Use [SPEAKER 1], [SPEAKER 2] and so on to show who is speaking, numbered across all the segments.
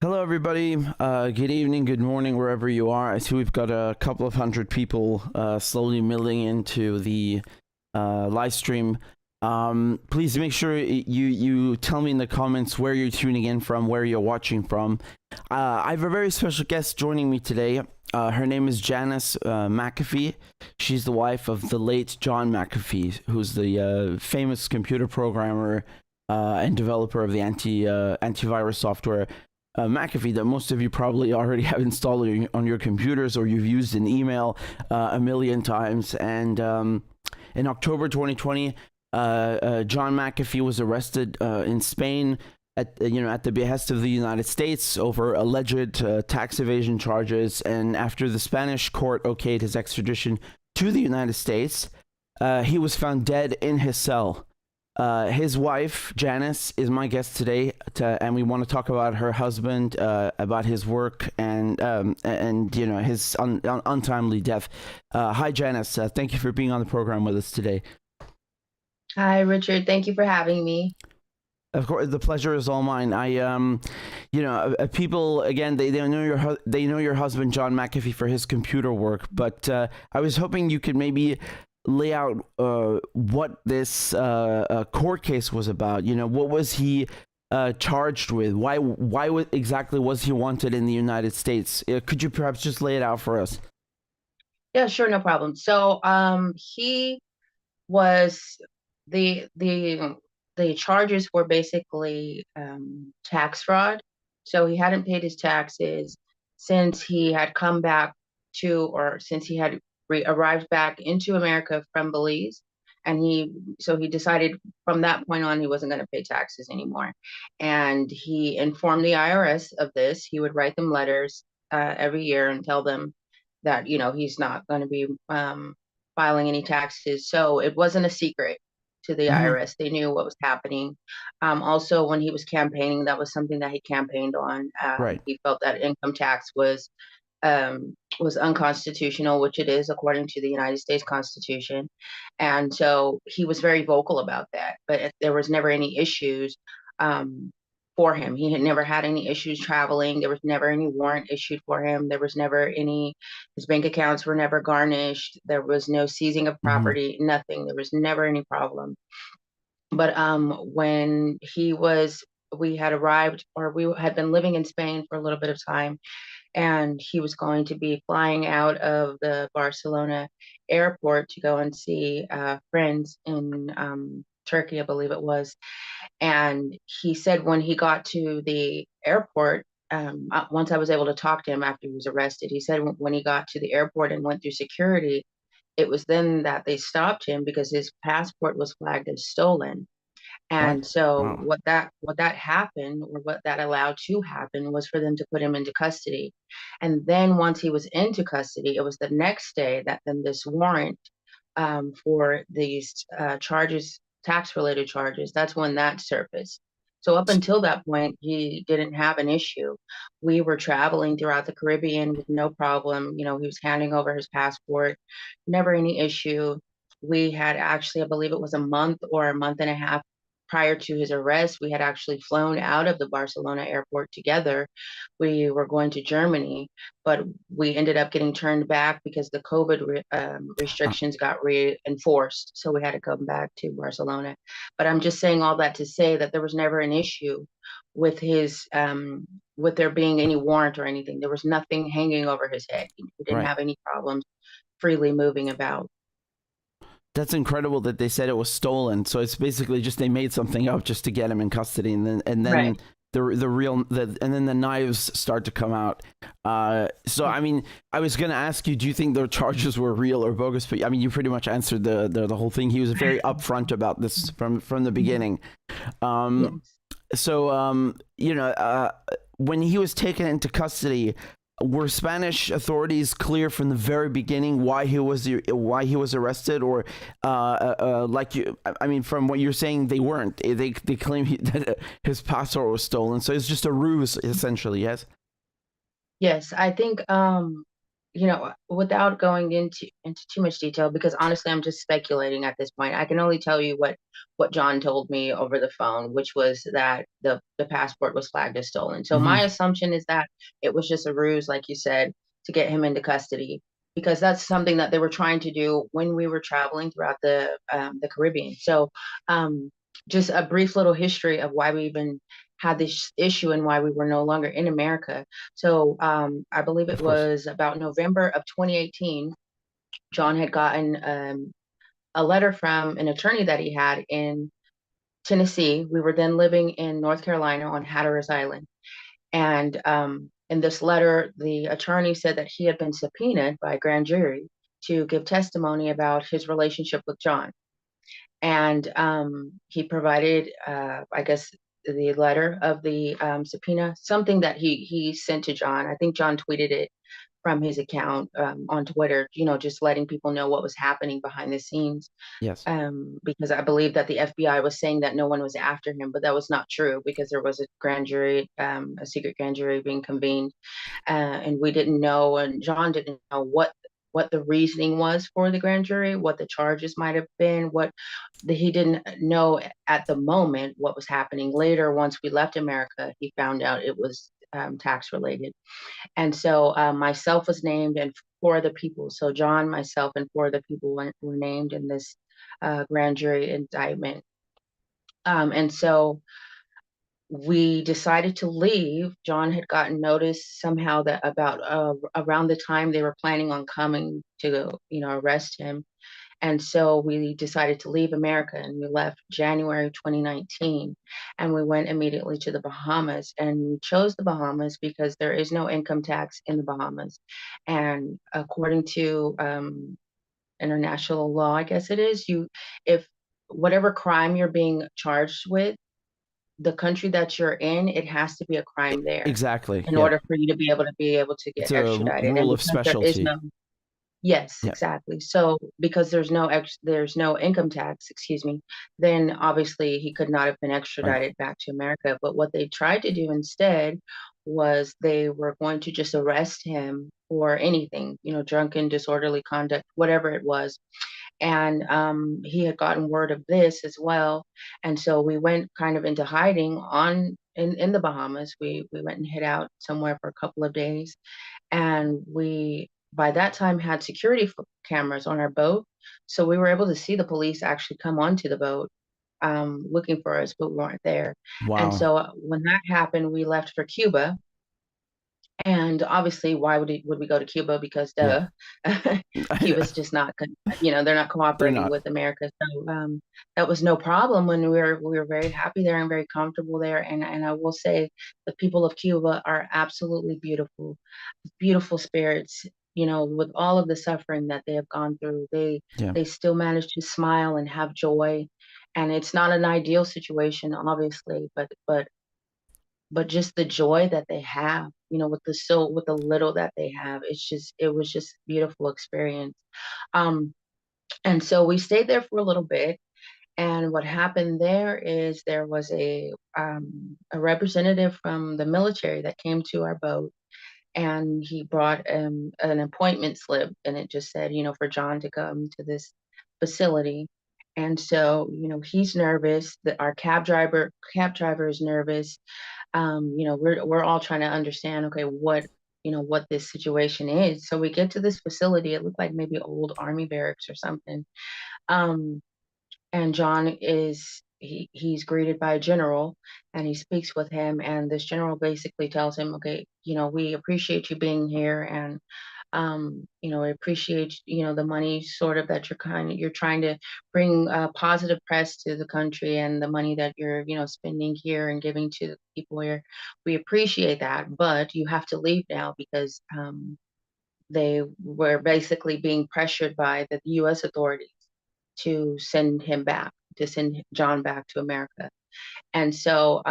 [SPEAKER 1] Hello, everybody. Good evening, good morning, wherever you are. I see we've got a couple of hundred people slowly milling into the live stream. Please make sure you tell me in the comments where you're tuning in from, where you're watching from. I have a very special guest joining me today. Her name is Janice McAfee. She's the wife of the late John McAfee, who's the famous computer programmer and developer of the antivirus software McAfee that most of you probably already have installed on your computers, or you've used in email a million times. And in October 2020, John McAfee was arrested in Spain at the behest of the United States over alleged tax evasion charges. And after the Spanish court okayed his extradition to the United States, he was found dead in his cell. His wife, Janice, is my guest today, and we want to talk about her husband, about his work, and his untimely death. Hi, Janice. Thank you for being on the program with us today.
[SPEAKER 2] Hi, Richard. Thank you for having me.
[SPEAKER 1] Of course, the pleasure is all mine. People again, they know your husband, John McAfee, for his computer work, but I was hoping you could maybe lay out what this court case was about. What was he charged with? Why exactly was he wanted in the United States? Could you perhaps just lay it out for us?
[SPEAKER 2] Yeah, sure, no problem. So, he was the charges were basically tax fraud. So he hadn't paid his taxes since he had come back or since he had arrived back into America from Belize. And he decided from that point on he wasn't going to pay taxes anymore. And he informed the IRS of this. He would write them letters every year and tell them that, he's not going to be filing any taxes. So it wasn't a secret to the
[SPEAKER 1] Mm-hmm.
[SPEAKER 2] IRS. They knew what was happening. Also, when he was campaigning, that was something that he campaigned on.
[SPEAKER 1] Right.
[SPEAKER 2] He felt that income tax was unconstitutional, which it is according to the United States Constitution. And so he was very vocal about that. But there was never any issues for him. He had never had any issues traveling. There was never any warrant issued for him. There was never his bank accounts were never garnished. There was no seizing of
[SPEAKER 1] Mm-hmm.
[SPEAKER 2] property, nothing. There was never any problem. But when we had arrived, or we had been living in Spain for a little bit of time, and he was going to be flying out of the Barcelona airport to go and see friends in Turkey, I believe it was. And he said when he got to the airport, once I was able to talk to him after he was arrested, he said when he got to the airport and went through security, it was then that they stopped him because his passport was flagged as stolen.
[SPEAKER 1] What?
[SPEAKER 2] And so
[SPEAKER 1] Wow.
[SPEAKER 2] what that happened, or what that allowed to happen, was for them to put him into custody. And then once he was into custody, it was the next day that then this warrant for these charges, tax related charges, that's when that surfaced. So up until that point, he didn't have an issue. We were traveling throughout the Caribbean with no problem. He was handing over his passport, never any issue. We had actually, I believe it was a month or a month and a half prior to his arrest, we had actually flown out of the Barcelona airport together. We were going to Germany, but we ended up getting turned back because the COVID
[SPEAKER 1] Uh,
[SPEAKER 2] restrictions got reinforced. So we had to come back to Barcelona. But I'm just saying all that to say that there was never an issue with with there being any warrant or anything. There was nothing hanging over his head. He didn't
[SPEAKER 1] right.
[SPEAKER 2] have any problems freely moving about.
[SPEAKER 1] That's incredible that they said it was stolen. So it's basically just they made something up just to get him in custody, and then
[SPEAKER 2] Right.
[SPEAKER 1] and then the knives start to come out. So I mean, I was gonna ask you, do you think the charges were real or bogus? But I mean, you pretty much answered the whole thing. He was very upfront about this from the beginning. Um,
[SPEAKER 2] Yes.
[SPEAKER 1] so when he was taken into custody, were Spanish authorities clear from the very beginning why he was arrested, or like you? I mean, from what you're saying, they weren't. They claim that his passport was stolen, so it's just a ruse, essentially. Yes.
[SPEAKER 2] Yes, I think without going into too much detail, because honestly, I'm just speculating at this point. I can only tell you what John told me over the phone, which was that the passport was flagged as stolen. So
[SPEAKER 1] Hmm.
[SPEAKER 2] my assumption is that it was just a ruse, like you said, to get him into custody, because that's something that they were trying to do when we were traveling throughout the Caribbean. So, um, just a brief little history of why we even had this issue and why we were no longer in America. So I believe it
[SPEAKER 1] Of course.
[SPEAKER 2] was about November of 2018. John had gotten a letter from an attorney that he had in Tennessee. We were then living in North Carolina on Hatteras Island. And in this letter, the attorney said that he had been subpoenaed by a grand jury to give testimony about his relationship with John. And he provided, I guess, the letter of the subpoena, something that he sent to John. I think John tweeted it from his account on Twitter, just letting people know what was happening behind the scenes.
[SPEAKER 1] Yes.
[SPEAKER 2] Because I believe that the FBI was saying that no one was after him, but that was not true, because there was a grand jury, a secret grand jury being convened, and we didn't know, and John didn't know what the reasoning was for the grand jury, what the charges might have been, he didn't know at the moment what was happening. Later, once we left America, he found out it was tax related. And so myself was named, and four other people. So John, myself, and four other people were named in this grand jury indictment. And so we decided to leave. John had gotten notice somehow that about around the time they were planning on coming to, arrest him. And so we decided to leave America, and we left January 2019, and we went immediately to the Bahamas. And we chose the Bahamas because there is no income tax in the Bahamas. And according to international law, I guess it is, if whatever crime you're being charged with, the country that you're in, it has to be a crime there
[SPEAKER 1] Exactly.
[SPEAKER 2] in
[SPEAKER 1] Yeah.
[SPEAKER 2] order for you to be able to
[SPEAKER 1] It's
[SPEAKER 2] get
[SPEAKER 1] a
[SPEAKER 2] extradited. And
[SPEAKER 1] rule of
[SPEAKER 2] because there is
[SPEAKER 1] specialty.
[SPEAKER 2] no Yes,
[SPEAKER 1] Yeah.
[SPEAKER 2] exactly. So because there's no income tax, excuse me, then obviously he could not have been
[SPEAKER 1] Right.
[SPEAKER 2] extradited back to America. But what they tried to do instead was they were going to just arrest him for anything, drunken, disorderly conduct, whatever it was. And he had gotten word of this as well. And so we went kind of into hiding in the Bahamas. We went and hid out somewhere for a couple of days, and we by that time had security cameras on our boat, so we were able to see the police actually come onto the boat looking for us, but we weren't there. And
[SPEAKER 1] Wow.
[SPEAKER 2] so when that happened, we left for Cuba. And obviously, why would we go to Cuba? Because
[SPEAKER 1] Yeah.
[SPEAKER 2] duh, Cuba's just not, they're not
[SPEAKER 1] They're
[SPEAKER 2] cooperating
[SPEAKER 1] not.
[SPEAKER 2] with America. So that was no problem when we were very happy there and very comfortable there. And I will say, the people of Cuba are absolutely beautiful, beautiful spirits. With all of the suffering that they have gone through,
[SPEAKER 1] Yeah.
[SPEAKER 2] they still manage to smile and have joy. And it's not an ideal situation, obviously, but just the joy that they have, with the little that they have, it was just a beautiful experience. Um, and so we stayed there for a little bit. And what happened there is there was a representative from the military that came to our boat, and he brought an appointment slip, and it just said, for John to come to this facility. And so, he's nervous, that our cab driver is nervous. We're all trying to understand, okay, what this situation is. So we get to this facility. It looked like maybe old army barracks or something. Um, and John he's greeted by a general, and he speaks with him, and this general basically tells him, okay, we appreciate you being here, and we appreciate, the money sort of that you're trying to bring positive press to the country, and the money that you're, spending here and giving to the people here. We appreciate that, but you have to leave now, because they were basically being pressured by the US authorities to send John back to America. And so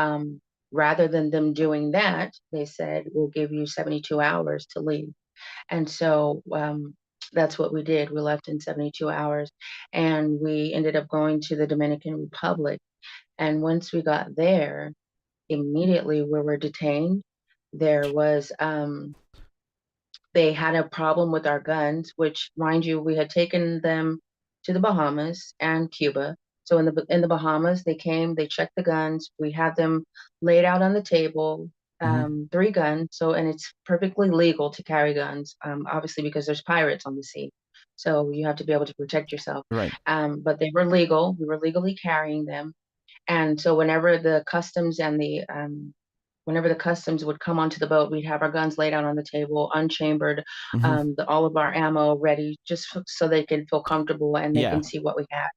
[SPEAKER 2] rather than them doing that, they said, we'll give you 72 hours to leave. And so that's what we did. We left in 72 hours, and we ended up going to the Dominican Republic. And once we got there, immediately we were detained. There was they had a problem with our guns, which, mind you, we had taken them to the Bahamas and Cuba. So in the Bahamas, they came, they checked the guns. We had them laid out on the table,
[SPEAKER 1] Hmm.
[SPEAKER 2] 3 guns. So, and it's perfectly legal to carry guns, obviously because there's pirates on the sea. So you have to be able to protect yourself.
[SPEAKER 1] Right.
[SPEAKER 2] But they were legal. We were legally carrying them. And so whenever the customs would come onto the boat, we'd have our guns laid out on the table, unchambered,
[SPEAKER 1] Hmm.
[SPEAKER 2] all of our ammo ready, just so they can feel comfortable and they
[SPEAKER 1] Yeah.
[SPEAKER 2] can see what we have.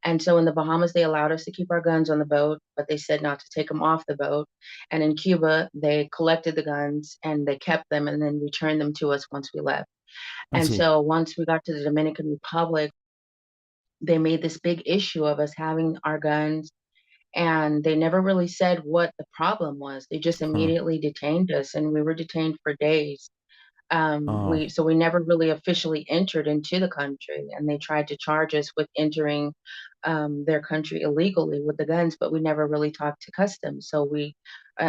[SPEAKER 2] And so in the Bahamas, they allowed us to keep our guns on the boat, but they said not to take them off the boat. And in Cuba, they collected the guns and they kept them and then returned them to us once we left.
[SPEAKER 1] I
[SPEAKER 2] And
[SPEAKER 1] see.
[SPEAKER 2] so once we got to the Dominican Republic, they made this big issue of us having our guns, and they never really said what the problem was. They just
[SPEAKER 1] Oh.
[SPEAKER 2] immediately detained us, and we were detained for days.
[SPEAKER 1] Oh.
[SPEAKER 2] We never really officially entered into the country, and they tried to charge us with entering their country illegally with the guns, but we never really talked to customs,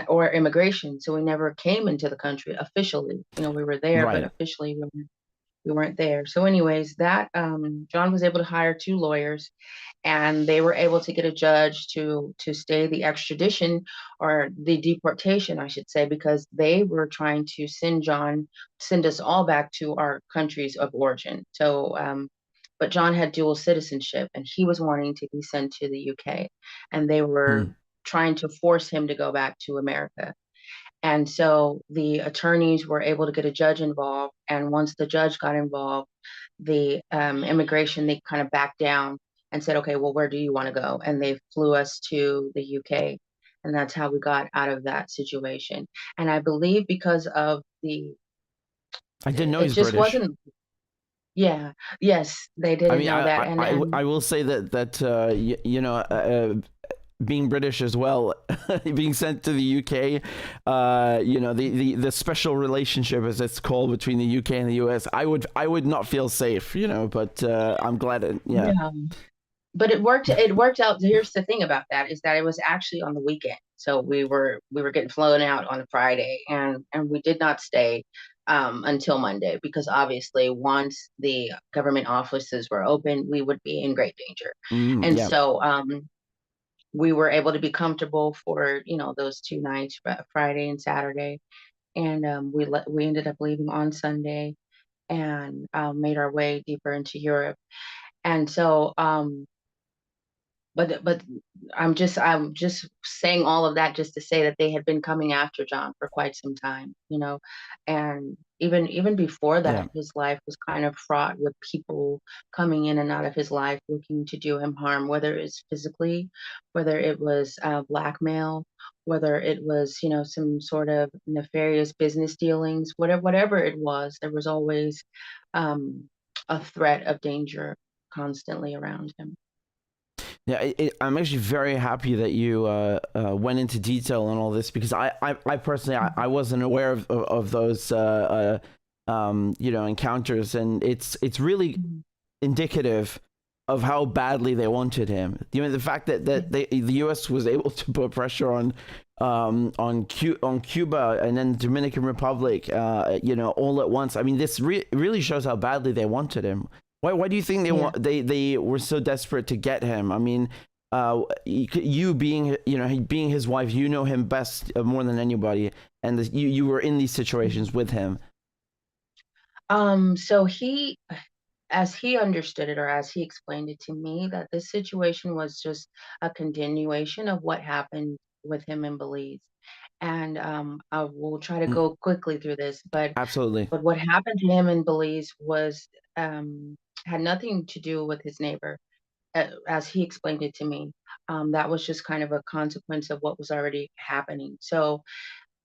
[SPEAKER 2] or immigration, so we never came into the country officially. We were there, but
[SPEAKER 1] Right.
[SPEAKER 2] officially we weren't there. So, anyways, that John was able to hire 2 lawyers, and they were able to get a judge to stay the extradition, or the deportation, I should say, because they were trying to send us all back to our countries of origin. So, but John had dual citizenship, and he was wanting to be sent to the UK, and they were
[SPEAKER 1] Mm.
[SPEAKER 2] trying to force him to go back to America. And so the attorneys were able to get a judge involved. And once the judge got involved, the immigration, they kind of backed down and said, okay, well, where do you want to go? And they flew us to the UK. And that's how we got out of that situation. And I believe because of
[SPEAKER 1] I didn't know
[SPEAKER 2] it
[SPEAKER 1] he's
[SPEAKER 2] just
[SPEAKER 1] British.
[SPEAKER 2] wasn't, yeah, yes, they
[SPEAKER 1] I
[SPEAKER 2] didn't
[SPEAKER 1] mean,
[SPEAKER 2] know that. And
[SPEAKER 1] I will say that being British as well, being sent to the UK, the special relationship, as it's called, between the UK and the US, I would not feel safe, but I'm glad yeah.
[SPEAKER 2] yeah. But it worked out. Here's the thing about that, is that it was actually on the weekend. So we were getting flown out on a Friday, and we did not stay until Monday, because obviously once the government offices were open, we would be in great danger. And
[SPEAKER 1] Yeah.
[SPEAKER 2] so we were able to be comfortable for those 2 nights, Friday and Saturday, and we ended up leaving on Sunday, and made our way deeper into Europe. And so but I'm just saying all of that just to say that they had been coming after John for quite some time. And even before
[SPEAKER 1] Yeah.
[SPEAKER 2] that, his life was kind of fraught with people coming in and out of his life looking to do him harm, whether it's physically, whether it was blackmail, whether it was some sort of nefarious business dealings, whatever it was, there was always um, a threat of danger constantly around him.
[SPEAKER 1] Yeah, I'm actually very happy that you went into detail on all this, because I personally I wasn't aware of those encounters, and it's really
[SPEAKER 2] Mhm.
[SPEAKER 1] indicative of how badly they wanted him. The fact that the U.S. was able to put pressure on Cuba and then Dominican Republic, all at once. I mean, this really shows how badly they wanted him. Why do you think
[SPEAKER 2] Yeah.
[SPEAKER 1] they were so desperate to get him? I mean, you being being his wife, you know him best, more than anybody, and you were in these situations with him.
[SPEAKER 2] So as he understood it, or as he explained it to me, that this situation was just a continuation of what happened with him in Belize. And I will try to
[SPEAKER 1] Mm.
[SPEAKER 2] go quickly through this, but
[SPEAKER 1] Absolutely.
[SPEAKER 2] what happened to him in Belize was um, had nothing to do with his neighbor, as he explained it to me. That was just kind of a consequence of what was already happening. So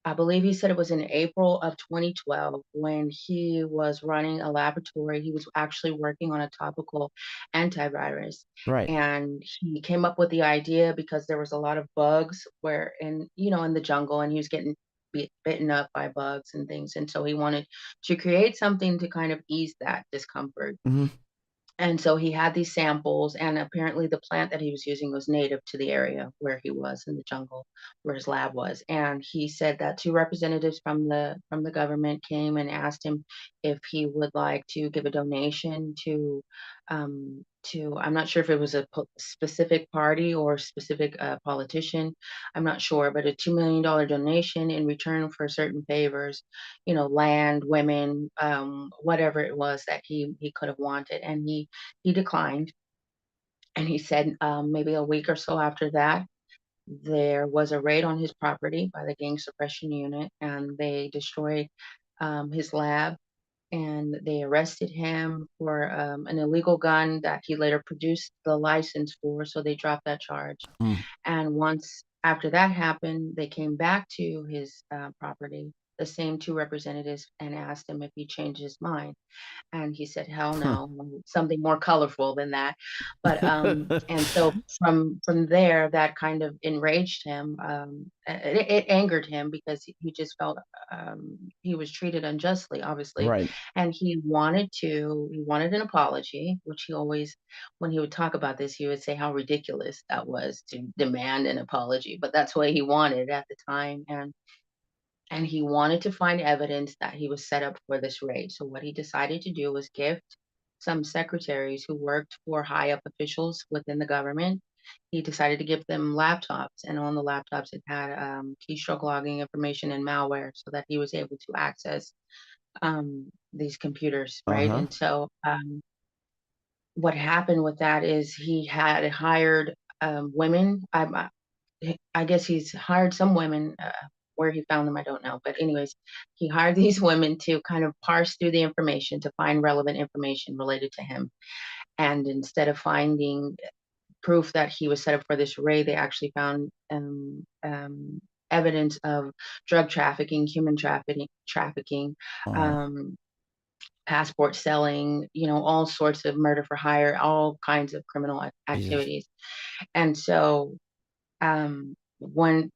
[SPEAKER 2] I believe he said it was in April of 2012 when he was running a laboratory. He was actually working on a topical antivirus.
[SPEAKER 1] Right.
[SPEAKER 2] And he came up with the idea because there was a lot of bugs in the jungle, and he was getting bitten up by bugs and things. And so he wanted to create something to kind of ease that discomfort.
[SPEAKER 1] Hmm.
[SPEAKER 2] And so he had these samples, and apparently the plant that he was using was native to the area where he was in the jungle, where his lab was. And he said that 2 representatives from the government came and asked him if he would like to give a donation I'm not sure if it was a specific party or specific politician. I'm not sure, but a $2 million donation in return for certain favors, land, women, whatever it was that he could have wanted, and he declined. And he said maybe a week or so after that, there was a raid on his property by the gang suppression unit, and they destroyed his lab, and they arrested him for an illegal gun that he later produced the license for, so they dropped that charge.
[SPEAKER 1] Mm.
[SPEAKER 2] And once after that happened, they came back to his property, the same two representatives, and asked him if he changed his mind. And he said, "Hell no, something more colorful than that." But and so from there, that kind of enraged him. It angered him because he just felt he was treated unjustly, obviously,
[SPEAKER 1] Right.
[SPEAKER 2] and he wanted an apology, which he always, when he would talk about this, he would say how ridiculous that was to demand an apology, but that's what he wanted at the time. And he wanted to find evidence that he was set up for this raid. So what he decided to do was gift some secretaries who worked for high up officials within the government. He decided to give them laptops, and on the laptops it had keystroke logging information and malware, so that he was able to access these computers, right?
[SPEAKER 1] Uh-huh.
[SPEAKER 2] And so what happened with that is he had hired women. I guess he's hired some women. Where he found them, I don't know. But anyways, he hired these women to kind of parse through the information to find relevant information related to him. And instead of finding proof that he was set up for this raid, they actually found evidence of drug trafficking, human trafficking,
[SPEAKER 1] Oh,
[SPEAKER 2] um, passport selling, all sorts of murder for hire, all kinds of criminal
[SPEAKER 1] Jesus.
[SPEAKER 2] activities. And so when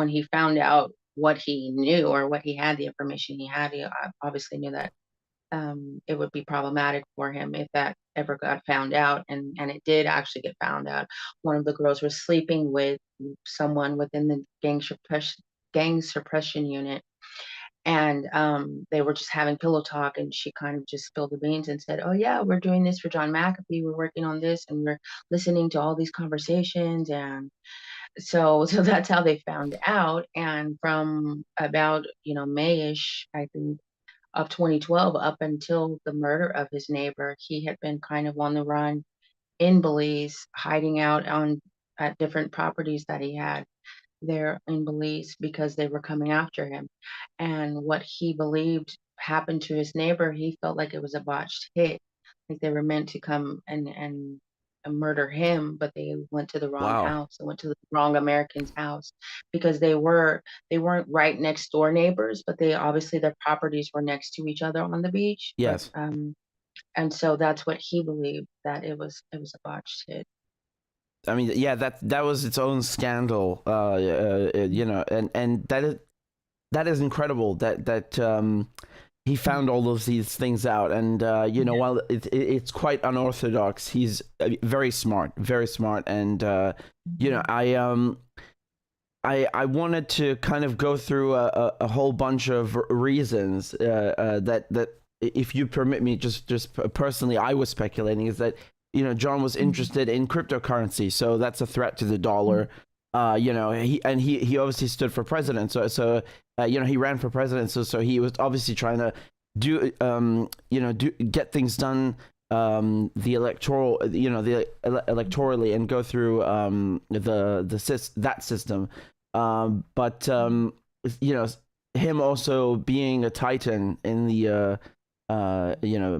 [SPEAKER 2] he found out what he knew, or what he had, the information he had, he obviously knew that it would be problematic for him if that ever got found out, and it did actually get found out. One of the girls was sleeping with someone within the gang suppression unit, and they were just having pillow talk, and she kind of just spilled the beans and said, "Oh yeah, we're doing this for John McAfee. We're working on this, and we're listening to all these conversations." And so that's how they found out. And from about, Mayish, I think, of 2012 up until the murder of his neighbor, he had been kind of on the run in Belize, hiding out on at different properties that he had there in Belize, because they were coming after him. And what he believed happened to his neighbor, he felt like it was a botched hit. Like they were meant to come and murder him, but they went to the wrong
[SPEAKER 1] Wow.
[SPEAKER 2] house. They went to the wrong American's house, because they weren't right next door neighbors, but they obviously, their properties were next to each other on the beach. But
[SPEAKER 1] Yes.
[SPEAKER 2] and so that's what he believed, that it was a botched hit.
[SPEAKER 1] I mean, yeah, that was its own scandal. And that is incredible that he found all of these things out. And
[SPEAKER 2] Yeah.
[SPEAKER 1] while it's quite unorthodox, he's very smart, very smart. And
[SPEAKER 2] Mhm.
[SPEAKER 1] I wanted to kind of go through a whole bunch of reasons that if you permit me, just personally, I was speculating is that John was
[SPEAKER 2] Mhm.
[SPEAKER 1] interested in cryptocurrency, so that's a threat to the
[SPEAKER 2] Mhm.
[SPEAKER 1] dollar. He obviously stood for president, so he ran for president, so he was obviously trying to get things done, the electoral electorally, and go through that system. But you know, him also being a titan in the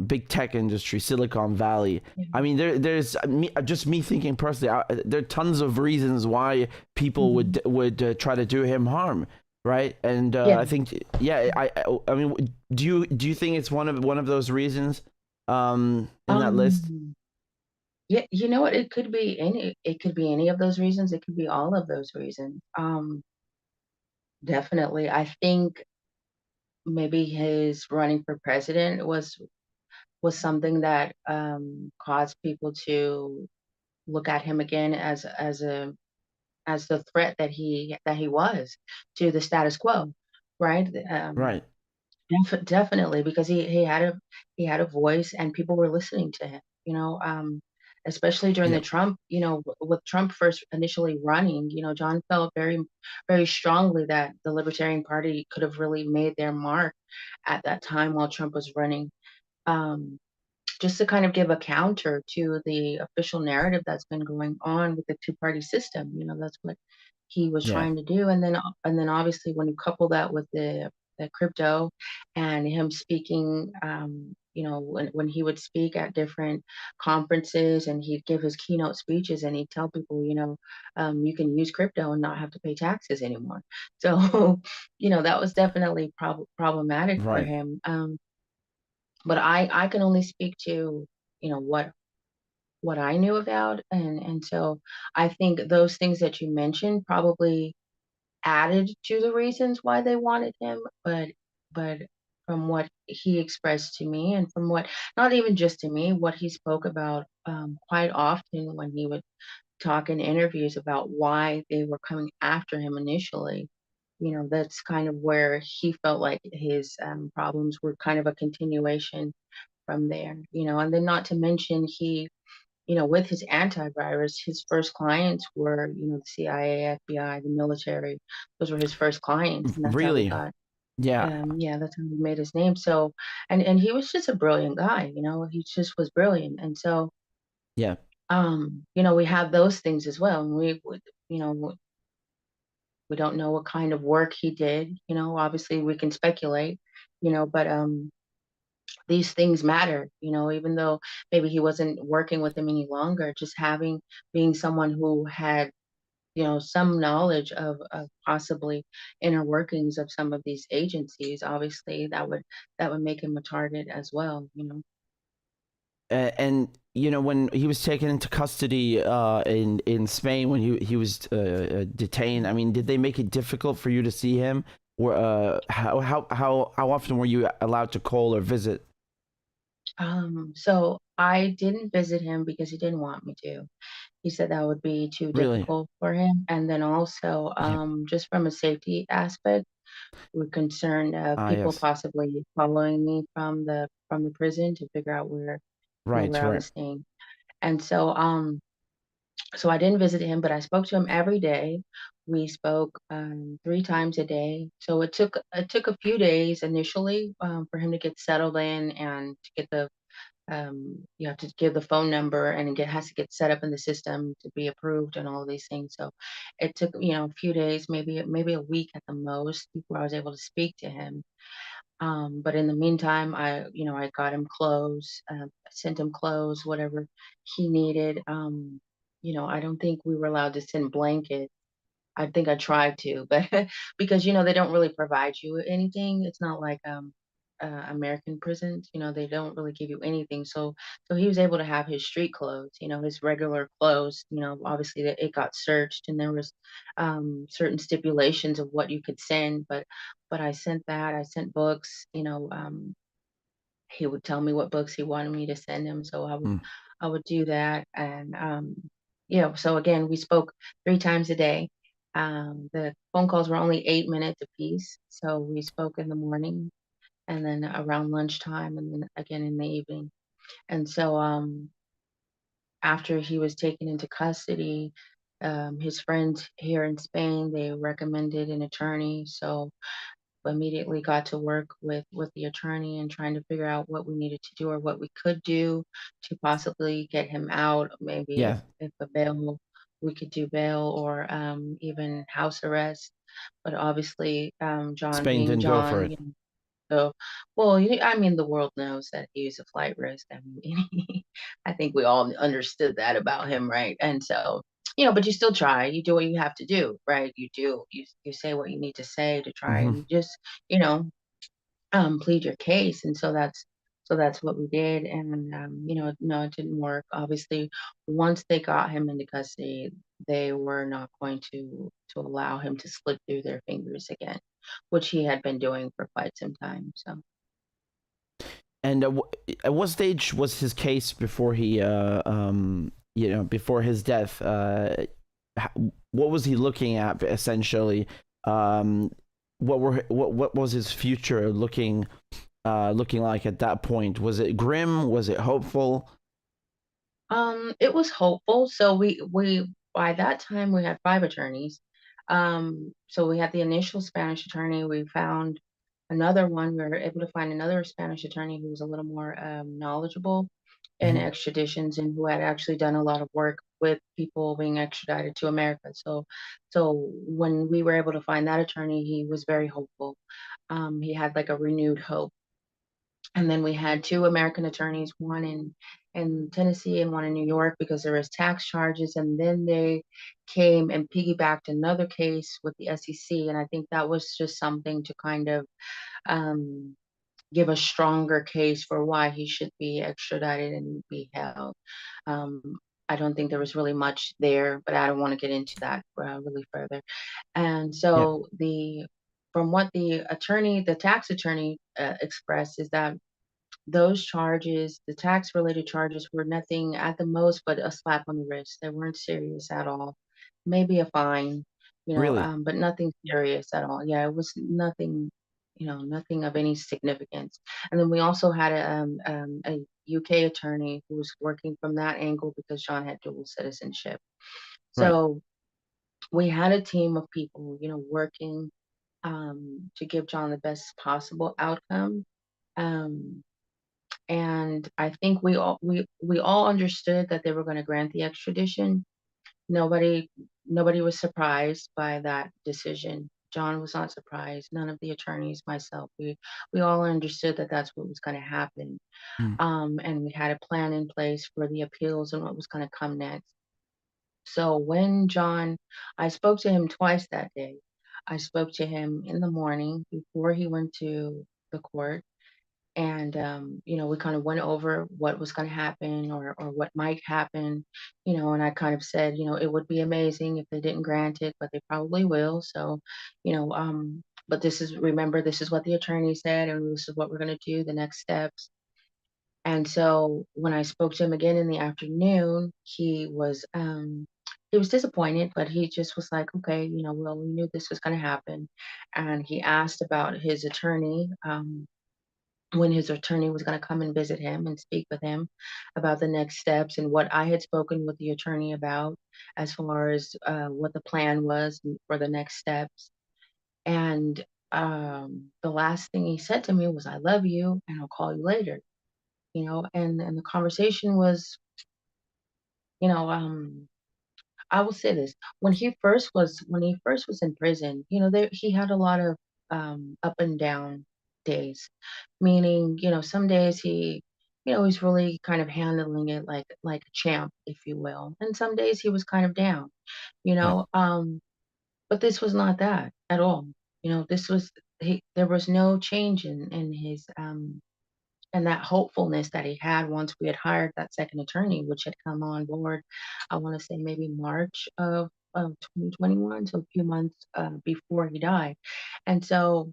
[SPEAKER 1] big tech industry, Silicon Valley.
[SPEAKER 2] Yeah.
[SPEAKER 1] I mean, there's just me thinking personally. There are tons of reasons why people
[SPEAKER 2] Mhm.
[SPEAKER 1] would try to do him harm, right? And
[SPEAKER 2] Yeah.
[SPEAKER 1] I think, yeah, I mean, do you think it's one of those reasons, in that list?
[SPEAKER 2] Um, yeah, you know what? It could be any of those reasons. It could be all of those reasons. Definitely. I think maybe his running for president was something that caused people to look at him again as the threat that he was to the status quo, right?
[SPEAKER 1] Right.
[SPEAKER 2] Definitely, because he had a voice and people were listening to him, especially during the
[SPEAKER 1] Yeah,
[SPEAKER 2] Trump, with Trump first initially running, John felt very, very strongly that the Libertarian Party could have really made their mark at that time while Trump was running. Um, just to kind of give a counter to the official narrative that's been going on with the two-party system. That's what he was
[SPEAKER 1] yeah,
[SPEAKER 2] trying to do. And then obviously when you couple that with the crypto and him speaking, when he would speak at different conferences and he'd give his keynote speeches and he'd tell people, you can use crypto and not have to pay taxes anymore. So, that was definitely problematic for
[SPEAKER 1] right.
[SPEAKER 2] him. But I can only speak to, what I knew about, and so I think those things that you mentioned probably added to the reasons why they wanted him, but from what he expressed to me and from what, not even just to me, what he spoke about quite often when he would talk in interviews about why they were coming after him initially. That's kind of where he felt like his problems were kind of a continuation from there, and then not to mention with his antivirus, his first clients were, the CIA, FBI, the military. Those were his first clients, and that's how he
[SPEAKER 1] Really?
[SPEAKER 2] got,
[SPEAKER 1] Yeah,
[SPEAKER 2] yeah, that's how he made his name. So, and he was just a brilliant guy, he just was brilliant. And so,
[SPEAKER 1] yeah.
[SPEAKER 2] we have those things as well. And you know, we don't know what kind of work he did, obviously we can speculate, but, these things matter, even though maybe he wasn't working with them any longer, just being someone who had, some knowledge of possibly inner workings of some of these agencies, obviously that would make him a target as well.
[SPEAKER 1] And when he was taken into custody in Spain, when he was detained, I mean, did they make it difficult for you to see him? Or how often were you allowed to call or visit?
[SPEAKER 2] So I didn't visit him because he didn't want me to. He said that would be too
[SPEAKER 1] Really?
[SPEAKER 2] difficult for him. And then also,
[SPEAKER 1] Yeah.
[SPEAKER 2] just from a safety aspect, we're concerned of
[SPEAKER 1] Ah,
[SPEAKER 2] people
[SPEAKER 1] yes.
[SPEAKER 2] possibly following me from the prison to figure out where,
[SPEAKER 1] Right.
[SPEAKER 2] where I
[SPEAKER 1] Right.
[SPEAKER 2] was staying. And so I didn't visit him, but I spoke to him every day. We spoke 3 times a day. So it took a few days initially for him to get settled in and to get you have to give the phone number and it has to get set up in the system to be approved and all of these things. So it took, a few days, maybe a week at the most before I was able to speak to him. But in the meantime, I got him clothes, sent him clothes, whatever he needed. I don't think we were allowed to send blankets. I think I tried to, but because they don't really provide you with anything. It's not like American prisons. They don't really give you anything. So he was able to have his street clothes. His regular clothes. Obviously that it got searched and there was certain stipulations of what you could send, but I sent that. I sent books. He would tell me what books he wanted me to send him, so I would
[SPEAKER 1] Hmm.
[SPEAKER 2] I would do that. And so again, we spoke 3 times a day. The phone calls were only 8 minutes apiece, so we spoke in the morning and then around lunchtime and then again in the evening. And so after he was taken into custody, his friends here in Spain, they recommended an attorney. So immediately got to work with the attorney and trying to figure out what we needed to do or what we could do to possibly get him out. Maybe if,
[SPEAKER 1] Yeah.
[SPEAKER 2] if a bail, we could do bail or even house arrest. But obviously, John
[SPEAKER 1] Spain
[SPEAKER 2] being
[SPEAKER 1] didn't go for
[SPEAKER 2] John,
[SPEAKER 1] it.
[SPEAKER 2] so, well, I mean, the world knows that he's a flight risk. I mean, I think we all understood that about him, right? And so, but you still try. You do what you have to do, right? You say what you need to say to try
[SPEAKER 1] Hmm.
[SPEAKER 2] and just, you know, plead your case. And so that's what we did. And no, it didn't work. Obviously, once they got him into custody, they were not going to allow him to slip through their fingers again, which he had been doing for quite some time. So.
[SPEAKER 1] And at what stage was his case before before his death? What was he looking at essentially? Um, what was his future looking like at that point? Was it grim? Was it hopeful?
[SPEAKER 2] It was hopeful. So we by that time we had 5 attorneys. So we had the initial Spanish attorney. We found another one. We were able to find another Spanish attorney who was a little more knowledgeable in
[SPEAKER 1] Mhm.
[SPEAKER 2] extraditions and who had actually done a lot of work with people being extradited to America. So when we were able to find that attorney, he was very hopeful. He had like a renewed hope. And then we had 2 American attorneys, one in Tennessee and one in New York because there was tax charges. And then they came and piggybacked another case with the SEC. And I think that was just something to kind of um, give a stronger case for why he should be extradited and be held. Um, I don't think there was really much there, but I don't want to get into that really further. And
[SPEAKER 1] Yeah.
[SPEAKER 2] so from what the tax attorney expressed is that those charges, the tax related charges, were nothing at the most but a slap on the wrist. They weren't serious at all. Maybe a fine,
[SPEAKER 1] Really?
[SPEAKER 2] but nothing serious at all. Yeah, it was nothing, nothing of any significance. And then we also had a UK attorney who was working from that angle because John had dual citizenship.
[SPEAKER 1] Right.
[SPEAKER 2] So we had a team of people, working to give John the best possible outcome. Um, and I think we all understood that they were going to grant the extradition. Nobody nobody was surprised by that decision. John was not surprised. None of the attorneys, myself, we all understood that that's what was going to happen.
[SPEAKER 1] Mm.
[SPEAKER 2] And we had a plan in place for the appeals and what was going to come next. So when I spoke to him twice that day. I spoke to him in the morning before he went to the court, and we kind of went over what was going to happen or what might happen, and I kind of said, it would be amazing if they didn't grant it, but they probably will. So, but remember, this is what the attorney said, and this is what we're going to do, the next steps. And so when I spoke to him again in the afternoon, he was disappointed, but he just was like, okay, well, we knew this was going to happen. And he asked about his attorney, when his attorney was going to come and visit him and speak with him about the next steps and what I had spoken with the attorney about as far as what the plan was for the next steps. And the last thing he said to me was, "I love you, and I'll call you later." And the conversation was, you know, I will say this: when he first was in prison, he had a lot of up and down days. Meaning, some days he's really kind of handling it like a champ, if you will, and some days he was kind of down. You
[SPEAKER 1] Yeah.
[SPEAKER 2] know, um, but this was not that at all. This was there was no change in his and that hopefulness that he had once we had hired that second attorney, which had come on board, I want to say maybe March of 2021, so a few months before he died. And so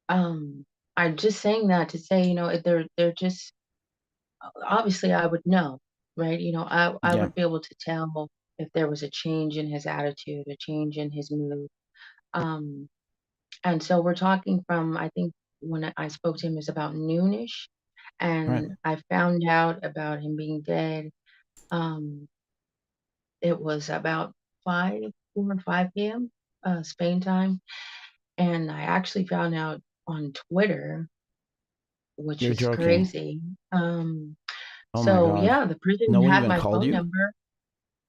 [SPEAKER 2] um, I'm just saying that to say, they're just obviously I would know, right? I
[SPEAKER 1] Yeah.
[SPEAKER 2] would be able to tell if there was a change in his attitude, a change in his mood. Um, and so we're talking from, I think when I spoke to him, it was about noonish,
[SPEAKER 1] Right.
[SPEAKER 2] and I found out about him being dead. Um, it was about 4 or 5 p.m. Spain time, and I actually found out on Twitter, which
[SPEAKER 1] You're
[SPEAKER 2] is
[SPEAKER 1] joking.
[SPEAKER 2] crazy.
[SPEAKER 1] Oh my
[SPEAKER 2] So
[SPEAKER 1] God.
[SPEAKER 2] yeah, the prison
[SPEAKER 1] No one
[SPEAKER 2] had
[SPEAKER 1] even
[SPEAKER 2] my
[SPEAKER 1] called
[SPEAKER 2] phone
[SPEAKER 1] you?
[SPEAKER 2] number.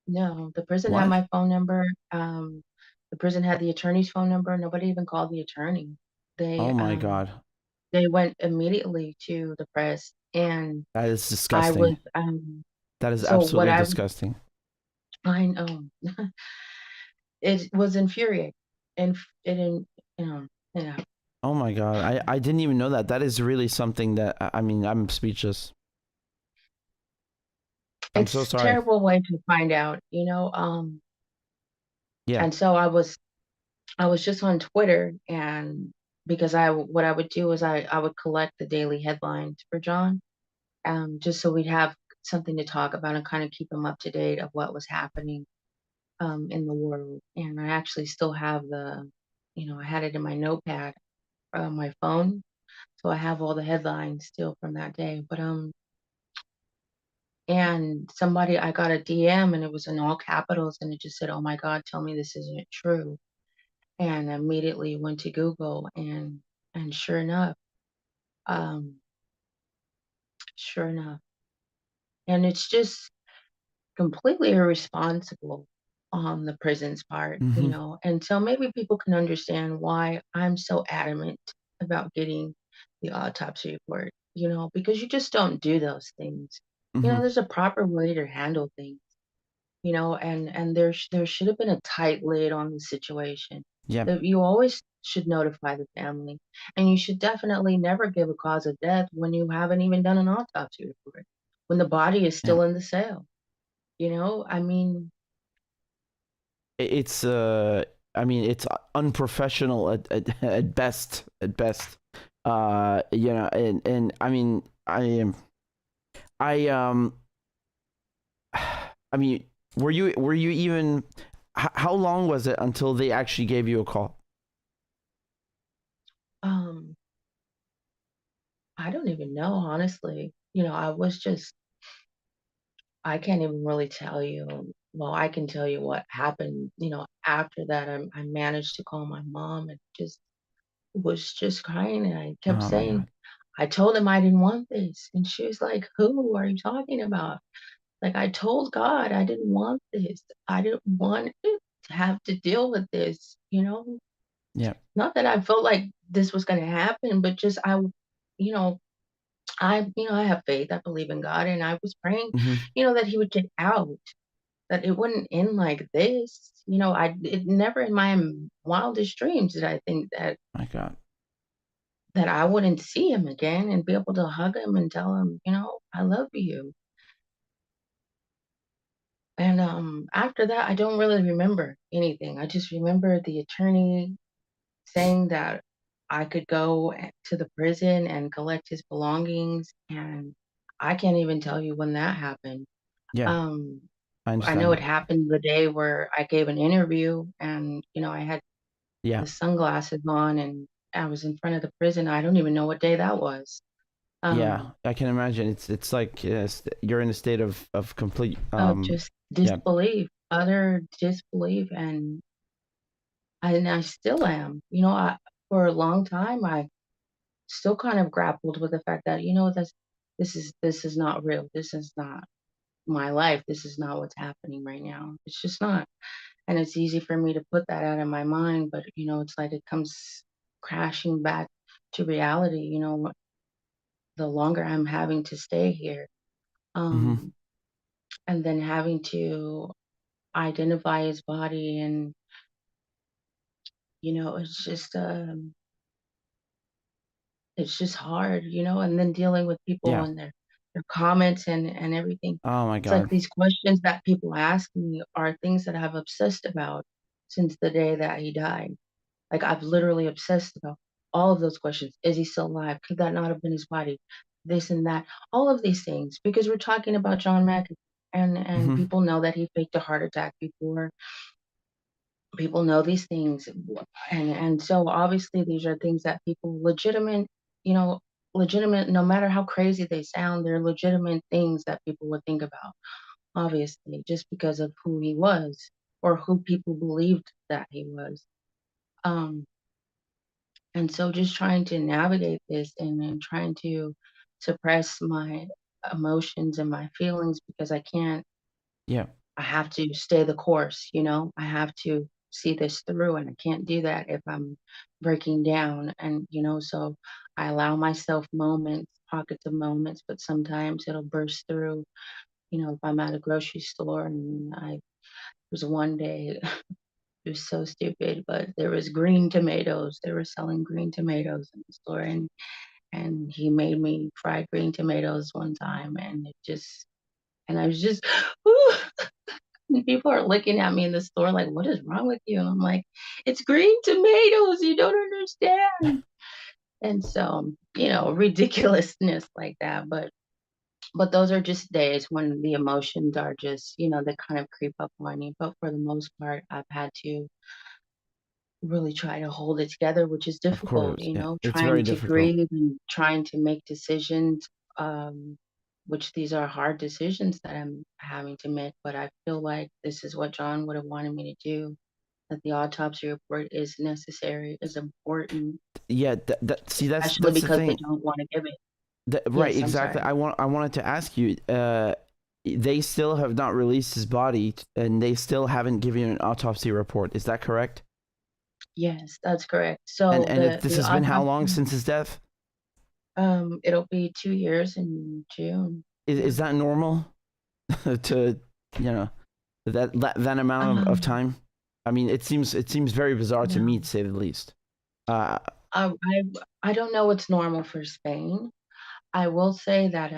[SPEAKER 2] No, the prison had
[SPEAKER 1] What?
[SPEAKER 2] my phone number. The prison had the attorney's phone number. Nobody even called the attorney. They
[SPEAKER 1] Oh my
[SPEAKER 2] um
[SPEAKER 1] God.
[SPEAKER 2] they went immediately to the press, and
[SPEAKER 1] That is
[SPEAKER 2] I
[SPEAKER 1] disgusting.
[SPEAKER 2] was
[SPEAKER 1] That is
[SPEAKER 2] so what
[SPEAKER 1] absolutely disgusting.
[SPEAKER 2] I know it was infuriating, and it didn't, yeah.
[SPEAKER 1] Oh my God. I didn't even know that. That is really something that I mean, I'm speechless. I'm so
[SPEAKER 2] It's a
[SPEAKER 1] sorry.
[SPEAKER 2] terrible way to find out,
[SPEAKER 1] Yeah.
[SPEAKER 2] and so I was just on Twitter, and because what I would do is I would collect the daily headlines for John, just so we'd have something to talk about and kind of keep him up to date of what was happening in the world. And I actually still have I had it in my notepad on my phone, so I have all the headlines still from that day. But and somebody, I got a DM and it was in all capitals and it just said, "Oh my God, tell me this isn't true." And I immediately went to Google and um, sure enough, and it's just completely irresponsible on the prison's part,
[SPEAKER 1] Hmm.
[SPEAKER 2] and so maybe people can understand why I'm so adamant about getting the autopsy report, because you just don't do those things.
[SPEAKER 1] Hmm.
[SPEAKER 2] There's a proper way to handle things, and there should have been a tight lid on the situation.
[SPEAKER 1] Yeah.
[SPEAKER 2] That you always should notify the family, and you should definitely never give a cause of death when you haven't even done an autopsy report, when the body is
[SPEAKER 1] Yeah.
[SPEAKER 2] still in the cell. I mean,
[SPEAKER 1] It's I mean, it's unprofessional at best. At best. And I mean, I I mean, were you even how long was it until they actually gave you a call?
[SPEAKER 2] um, I don't even know, honestly. I can't even really tell you. Well, I can tell you what happened, after that. I managed to call my mom and just was just crying. And I kept
[SPEAKER 1] Oh my
[SPEAKER 2] saying,
[SPEAKER 1] god.
[SPEAKER 2] I told him I didn't want this. And she was like, Who are you talking about? Like, I told God I didn't want this. I didn't want to have to deal with this.
[SPEAKER 1] Yeah.
[SPEAKER 2] Not that I felt like this was going to happen, but just you know, I have faith. I believe in God, and I was praying,
[SPEAKER 1] Hmm.
[SPEAKER 2] that He would get out, that it wouldn't end like this. It never in my wildest dreams did I think
[SPEAKER 1] My god.
[SPEAKER 2] that I wouldn't see him again and be able to hug him and tell him, I love you. And after that, I don't really remember anything. I just remember the attorney saying that I could go to the prison and collect his belongings, and I can't even tell you when that happened.
[SPEAKER 1] Yeah,
[SPEAKER 2] Um,
[SPEAKER 1] I
[SPEAKER 2] I know
[SPEAKER 1] understand
[SPEAKER 2] it
[SPEAKER 1] that.
[SPEAKER 2] happened the day where I gave an interview, and I had
[SPEAKER 1] Yeah.
[SPEAKER 2] the sunglasses on, and I was in front of the prison. I don't even know what day that was.
[SPEAKER 1] Yeah,
[SPEAKER 2] Um,
[SPEAKER 1] I can imagine. It's like you're in a state of complete
[SPEAKER 2] of just
[SPEAKER 1] yeah.
[SPEAKER 2] disbelief, utter disbelief, and I still am. For a long time, I still kind of grappled with the fact that this is not real. This is not my life. This is not what's happening right now. It's just not. And it's easy for me to put that out of my mind, but it's like it comes crashing back to reality. The longer I'm having to stay here,
[SPEAKER 1] Hmm.
[SPEAKER 2] um, and then having to identify his body, and it's just hard, and then dealing with people
[SPEAKER 1] Yeah.
[SPEAKER 2] and their comments and everything.
[SPEAKER 1] Oh my
[SPEAKER 2] It's like
[SPEAKER 1] god.
[SPEAKER 2] these questions that people ask me are things that I've obsessed about since the day that he died. Like, I've literally obsessed about all of those questions. Is he still alive? Could that not have been his body? This and that, all of these things, because we're talking about John McAfee, and
[SPEAKER 1] Hmm.
[SPEAKER 2] people know that he faked a heart attack before. People know these things, and so obviously these are things that people you know legitimate, no matter how crazy they sound, they're legitimate things that people would think about, obviously, just because of who he was, or who people believed that he was. um and so just trying to navigate this, and trying to suppress my emotions and my feelings, because
[SPEAKER 1] Yeah.
[SPEAKER 2] I have to stay the course. I have to see this through, and I can't do that if I'm breaking down. And, so I allow myself moments, pockets of moments, but sometimes it'll burst through. If I'm at a grocery store, and was one day, it was so stupid, but there was green tomatoes. They were selling green tomatoes in the store, and he made me fry green tomatoes one time, and I was just, and people are looking at me in the store like, "What is wrong with you?" And I'm like, "It's green tomatoes. You don't understand." And so, ridiculousness like that. But those are just days when the emotions are just, they kind of creep up on you. But for the most part, I've had to really try to hold it together, which is
[SPEAKER 1] Of
[SPEAKER 2] difficult,
[SPEAKER 1] course,
[SPEAKER 2] you
[SPEAKER 1] yeah,
[SPEAKER 2] know,
[SPEAKER 1] it's
[SPEAKER 2] trying
[SPEAKER 1] very
[SPEAKER 2] to
[SPEAKER 1] difficult.
[SPEAKER 2] grieve and trying to make decisions, um, which these are hard decisions that I'm having to make, but I feel like this is what John would have wanted me to do, that the autopsy report is necessary, is important,
[SPEAKER 1] Yeah, see,
[SPEAKER 2] especially
[SPEAKER 1] that's the
[SPEAKER 2] because they
[SPEAKER 1] thing.
[SPEAKER 2] don't want to give it.
[SPEAKER 1] Right,
[SPEAKER 2] Yes, I'm
[SPEAKER 1] exactly.
[SPEAKER 2] sorry.
[SPEAKER 1] I wanted to ask you. They still have not released his body, and they still haven't given you an autopsy report. Is that correct?
[SPEAKER 2] Yes, that's correct. So
[SPEAKER 1] This
[SPEAKER 2] the
[SPEAKER 1] has been how long
[SPEAKER 2] autopsy,
[SPEAKER 1] since his death?
[SPEAKER 2] it'll be 2 years in June. Yeah.
[SPEAKER 1] Is that normal to, you know, that amount of
[SPEAKER 2] Um,
[SPEAKER 1] time? I mean, it seems very bizarre to me,
[SPEAKER 2] no.
[SPEAKER 1] to say the least. Uh,
[SPEAKER 2] I I I don't know what's normal for Spain. I will say that,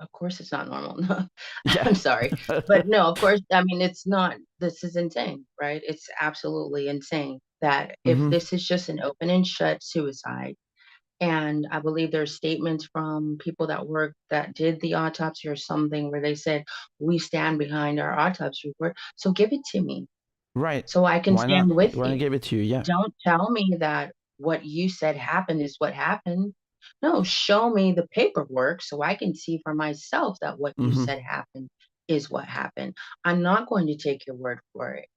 [SPEAKER 2] of course it's not normal. No,
[SPEAKER 1] yeah.
[SPEAKER 2] I'm sorry. But no, of course, I mean, it's not, this is insane, right? It's absolutely insane that if
[SPEAKER 1] hmm
[SPEAKER 2] this is just an open and shut suicide, and I believe there's statements from people that did the autopsy or something where they said, "We stand behind our autopsy report, so give it to me
[SPEAKER 1] Right.
[SPEAKER 2] so I can
[SPEAKER 1] Why
[SPEAKER 2] stand
[SPEAKER 1] not?
[SPEAKER 2] with
[SPEAKER 1] Why
[SPEAKER 2] you."
[SPEAKER 1] not give it to you? Yeah.
[SPEAKER 2] Don't tell me that what you said happened is what happened. No, show me the paperwork so I can see for myself that what you
[SPEAKER 1] hmm
[SPEAKER 2] said happened is what happened. I'm not going to take your word for it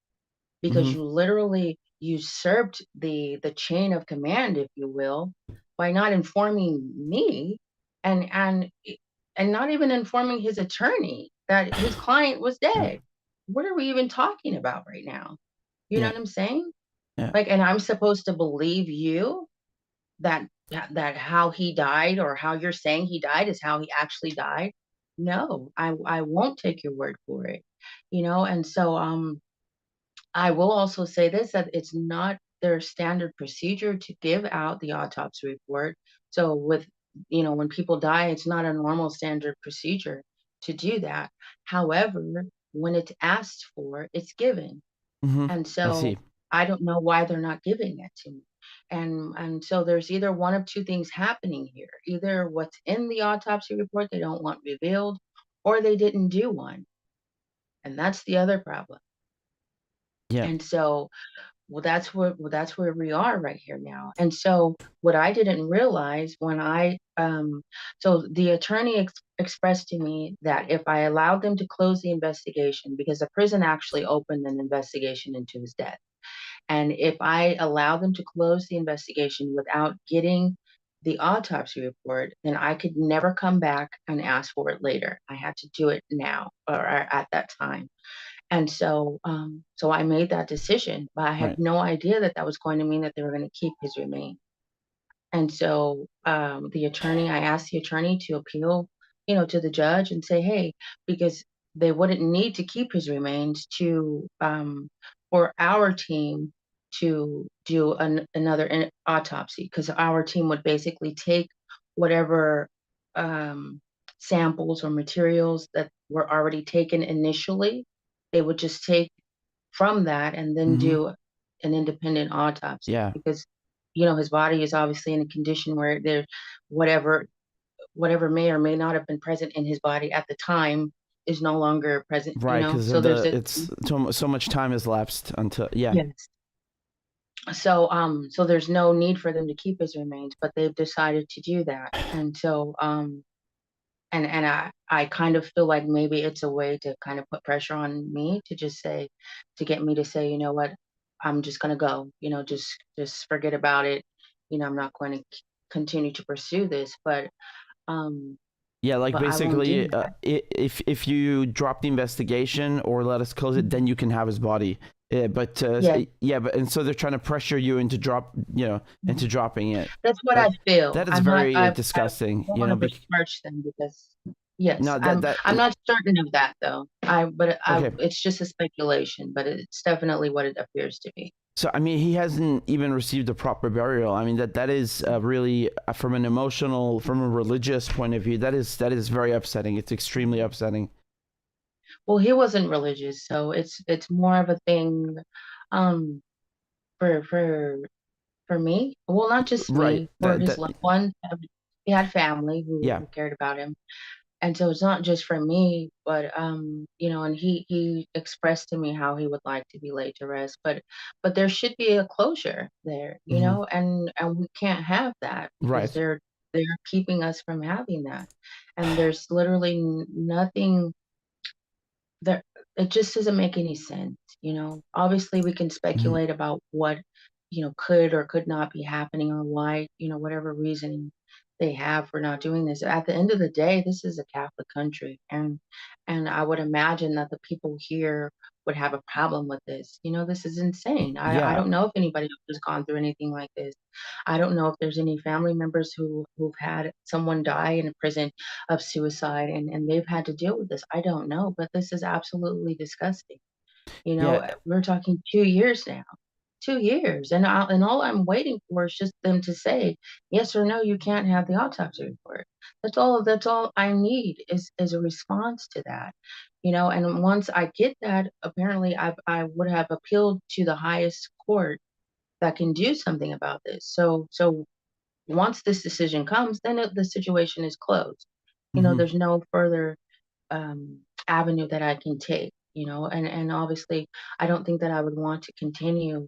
[SPEAKER 2] because
[SPEAKER 1] hmm
[SPEAKER 2] you literally usurped the chain of command, if you will, by not informing me and and not even informing his attorney that his client was
[SPEAKER 1] yeah.
[SPEAKER 2] dead. What are we even talking about right now? You know
[SPEAKER 1] Yeah.
[SPEAKER 2] what I'm saying?
[SPEAKER 1] Yeah.
[SPEAKER 2] Like, and I'm supposed to believe you that how he died or how you're saying he died is how he actually died? No, I won't take your word for it. You know, and so I will also say this, that it's not their standard procedure to give out the autopsy report. So with, you know, when people die, it's not a normal standard procedure to do that. However, when it's asked for, it's given.
[SPEAKER 1] hmm
[SPEAKER 2] And
[SPEAKER 1] I
[SPEAKER 2] so
[SPEAKER 1] see.
[SPEAKER 2] I don't know why they're not giving it to me. And so there's either one of two things happening here. Either what's in the autopsy report they don't want revealed, or they didn't do one. And that's the other problem.
[SPEAKER 1] Yeah.
[SPEAKER 2] And so that's where we are right here now. And so what I didn't realize when so the attorney expressed to me that if I allowed them to close the investigation, because the prison actually opened an investigation into his death. And if I allow them to close the investigation without getting the autopsy report, then I could never come back and ask for it later. I had to do it now or at that time. And so, so I made that decision, but I had
[SPEAKER 1] Right.
[SPEAKER 2] no idea that that was going to mean that they were going to keep his remains. And so, I asked the attorney to appeal, you know, to the judge and say, hey, because they wouldn't need to keep his remains for our team to do another autopsy, because our team would basically take whatever um, samples or materials that were already taken initially. They would just take from that and then
[SPEAKER 1] hmm
[SPEAKER 2] do an independent autopsy
[SPEAKER 1] Yeah.
[SPEAKER 2] because, you know, his body is obviously in a condition where there whatever whatever may or may not have been present in his body at the time is no longer present, you
[SPEAKER 1] Right,
[SPEAKER 2] know?
[SPEAKER 1] because
[SPEAKER 2] So
[SPEAKER 1] of
[SPEAKER 2] there's
[SPEAKER 1] the
[SPEAKER 2] a
[SPEAKER 1] it's so much time has lapsed until yeah.
[SPEAKER 2] yes. So so there's no need for them to keep his remains, but they've decided to do that. And so and I kind of feel like maybe it's a way to kind of put pressure on me to just say to get me to say, you know what, I'm just gonna go, you know, just forget about it. You know, I'm not going to continue to pursue this, um
[SPEAKER 1] Yeah, like
[SPEAKER 2] but I won't do
[SPEAKER 1] basically,
[SPEAKER 2] that.
[SPEAKER 1] if you drop the investigation or let us close it,
[SPEAKER 2] Mhm.
[SPEAKER 1] then you can have his body.
[SPEAKER 2] Yeah.
[SPEAKER 1] Yeah, but and so they're trying to pressure you into into
[SPEAKER 2] Mhm.
[SPEAKER 1] dropping it.
[SPEAKER 2] That's what I
[SPEAKER 1] That
[SPEAKER 2] feel.
[SPEAKER 1] that is
[SPEAKER 2] I'm not
[SPEAKER 1] very
[SPEAKER 2] I
[SPEAKER 1] disgusting.
[SPEAKER 2] don't
[SPEAKER 1] You
[SPEAKER 2] want
[SPEAKER 1] know,
[SPEAKER 2] to besmirch them because yes,
[SPEAKER 1] no, that
[SPEAKER 2] I'm not certain of that though. I
[SPEAKER 1] okay.
[SPEAKER 2] it's just a speculation, but it's definitely what it appears to be.
[SPEAKER 1] So I mean, he hasn't even received a proper burial. I mean, that is really from an emotional, from a religious point of view, that is very upsetting. It's extremely upsetting.
[SPEAKER 2] Well, he wasn't religious, so it's more of a thing um for me. Well, not just
[SPEAKER 1] Right.
[SPEAKER 2] me, for his loved ones. He had family
[SPEAKER 1] Yeah.
[SPEAKER 2] who cared about him. And so it's not just for me, but and he expressed to me how he would like to be laid to rest, but there should be a closure there,
[SPEAKER 1] Hmm.
[SPEAKER 2] and we can't have that because
[SPEAKER 1] Right.
[SPEAKER 2] they're keeping us from having that, and there's literally nothing there. It just doesn't make any sense. Obviously we can
[SPEAKER 1] Hmm.
[SPEAKER 2] speculate about what could or could not be happening, or why, whatever reasoning they have for not doing this. At the end of the day, this is a Catholic country, and I would imagine that the people here would have a problem with this. This is insane. I
[SPEAKER 1] Yeah.
[SPEAKER 2] don't know if anybody else has gone through anything like this. I don't know if there's any family members who've had someone die in a prison of suicide, and they've had to deal with this. I don't know, but this is absolutely disgusting.
[SPEAKER 1] Yeah.
[SPEAKER 2] We're talking 2 years now. 2 years, and all I'm waiting for is just them to say yes or no. You can't have the autopsy report. That's all I need is a response to that. And once I get that, apparently I would have appealed to the highest court that can do something about this. So once this decision comes, then the situation is closed.
[SPEAKER 1] Hmm.
[SPEAKER 2] There's no further avenue that I can take. And obviously, I don't think that I would want to continue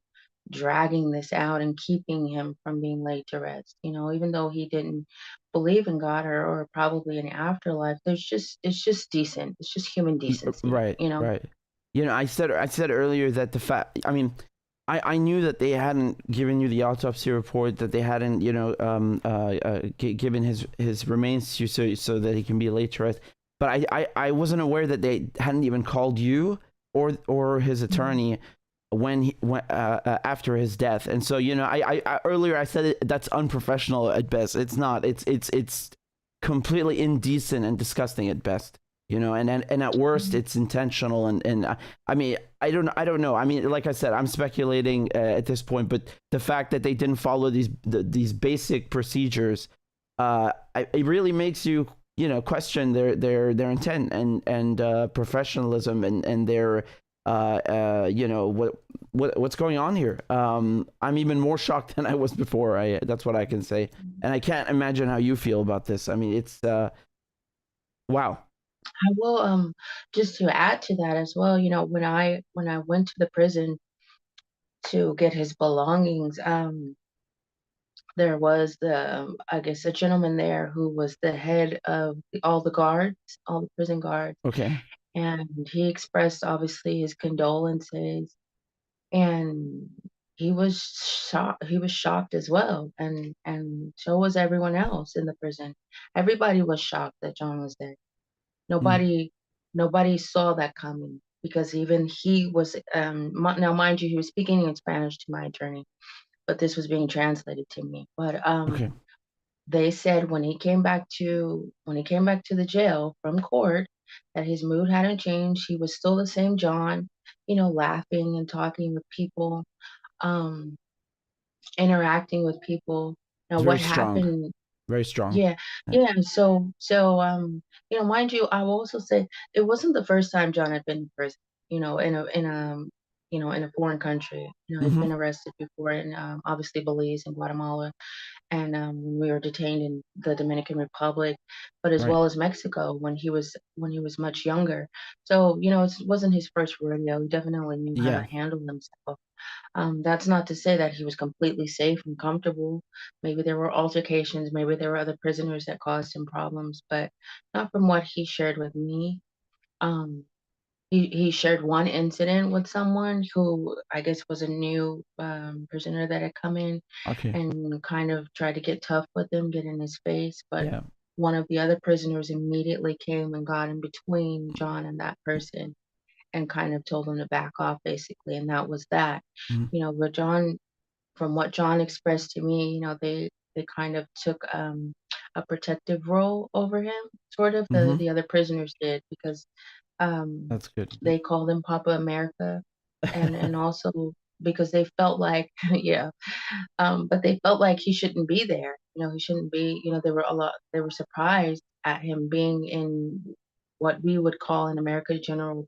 [SPEAKER 2] dragging this out and keeping him from being laid to rest. Even though he didn't believe in God, or probably an afterlife, it's just decent. It's just human decency.
[SPEAKER 1] Right. Right. I said earlier that the fact. I mean, I knew that they hadn't given you the autopsy report, that they hadn't, given his remains to you so that he can be laid to rest. But I wasn't aware that they hadn't even called you or his
[SPEAKER 2] Mhm.
[SPEAKER 1] attorney when after his death. And so, I earlier I said that's unprofessional at best. It's not. It's completely indecent and disgusting at best. And at worst
[SPEAKER 2] Mhm.
[SPEAKER 1] it's intentional. And I mean, I don't know. I mean, like I said, I'm speculating at this point, but the fact that they didn't follow these basic procedures, it really makes you question their intent and professionalism and their what's going on here. I'm even more shocked than I was before. That's what I can say, and I can't imagine how you feel about this. I mean, it's wow.
[SPEAKER 2] I will just to add to that as well. When I went to the prison to get his belongings, there was I guess, a gentleman there who was the head of all the guards, all the prison guards,
[SPEAKER 1] Okay.
[SPEAKER 2] and he expressed obviously his condolences, and he was shocked. He was shocked as well, and so was everyone else in the prison. Everybody was shocked that John was dead.
[SPEAKER 1] Mm.
[SPEAKER 2] Nobody nobody saw that coming, because even he was, now mind you, he was speaking in Spanish to my attorney, but this was being translated to me. But
[SPEAKER 1] Okay.
[SPEAKER 2] they said when he came back to the jail from court, that his mood hadn't changed. He was still the same John, laughing and talking with people, um, interacting with people. Now
[SPEAKER 1] It's very
[SPEAKER 2] what
[SPEAKER 1] strong.
[SPEAKER 2] happened?
[SPEAKER 1] Very strong.
[SPEAKER 2] Yeah,
[SPEAKER 1] Yeah.
[SPEAKER 2] yeah. Mind you, I will also say it wasn't the first time John had been in prison. In a foreign country. He's
[SPEAKER 1] Mm-hmm.
[SPEAKER 2] been arrested before in, obviously, Belize and Guatemala, and when we were detained in the Dominican Republic, but as
[SPEAKER 1] Right.
[SPEAKER 2] well as Mexico when he was much younger. So it wasn't his first rodeo. He definitely knew how to
[SPEAKER 1] Yeah.
[SPEAKER 2] handle himself. That's not to say that he was completely safe and comfortable. Maybe there were altercations, maybe there were other prisoners that caused him problems, but not from what he shared with me. Um, he shared one incident with someone who I guess was a new prisoner that had come in,
[SPEAKER 1] Okay.
[SPEAKER 2] and kind of tried to get tough with him, get in his face, but
[SPEAKER 1] Yeah.
[SPEAKER 2] one of the other prisoners immediately came and got in between John and that person, and kind of told him to back off, basically, and that was that.
[SPEAKER 1] Mm-hmm.
[SPEAKER 2] But from what John expressed to me, they kind of took a protective role over him, sort of. The
[SPEAKER 1] Mm-hmm.
[SPEAKER 2] the other prisoners did, because um,
[SPEAKER 1] That's good.
[SPEAKER 2] they called him Papa America, and also because they felt like, yeah, but they felt like he shouldn't be there. He shouldn't be. They were surprised at him being in what we would call in America general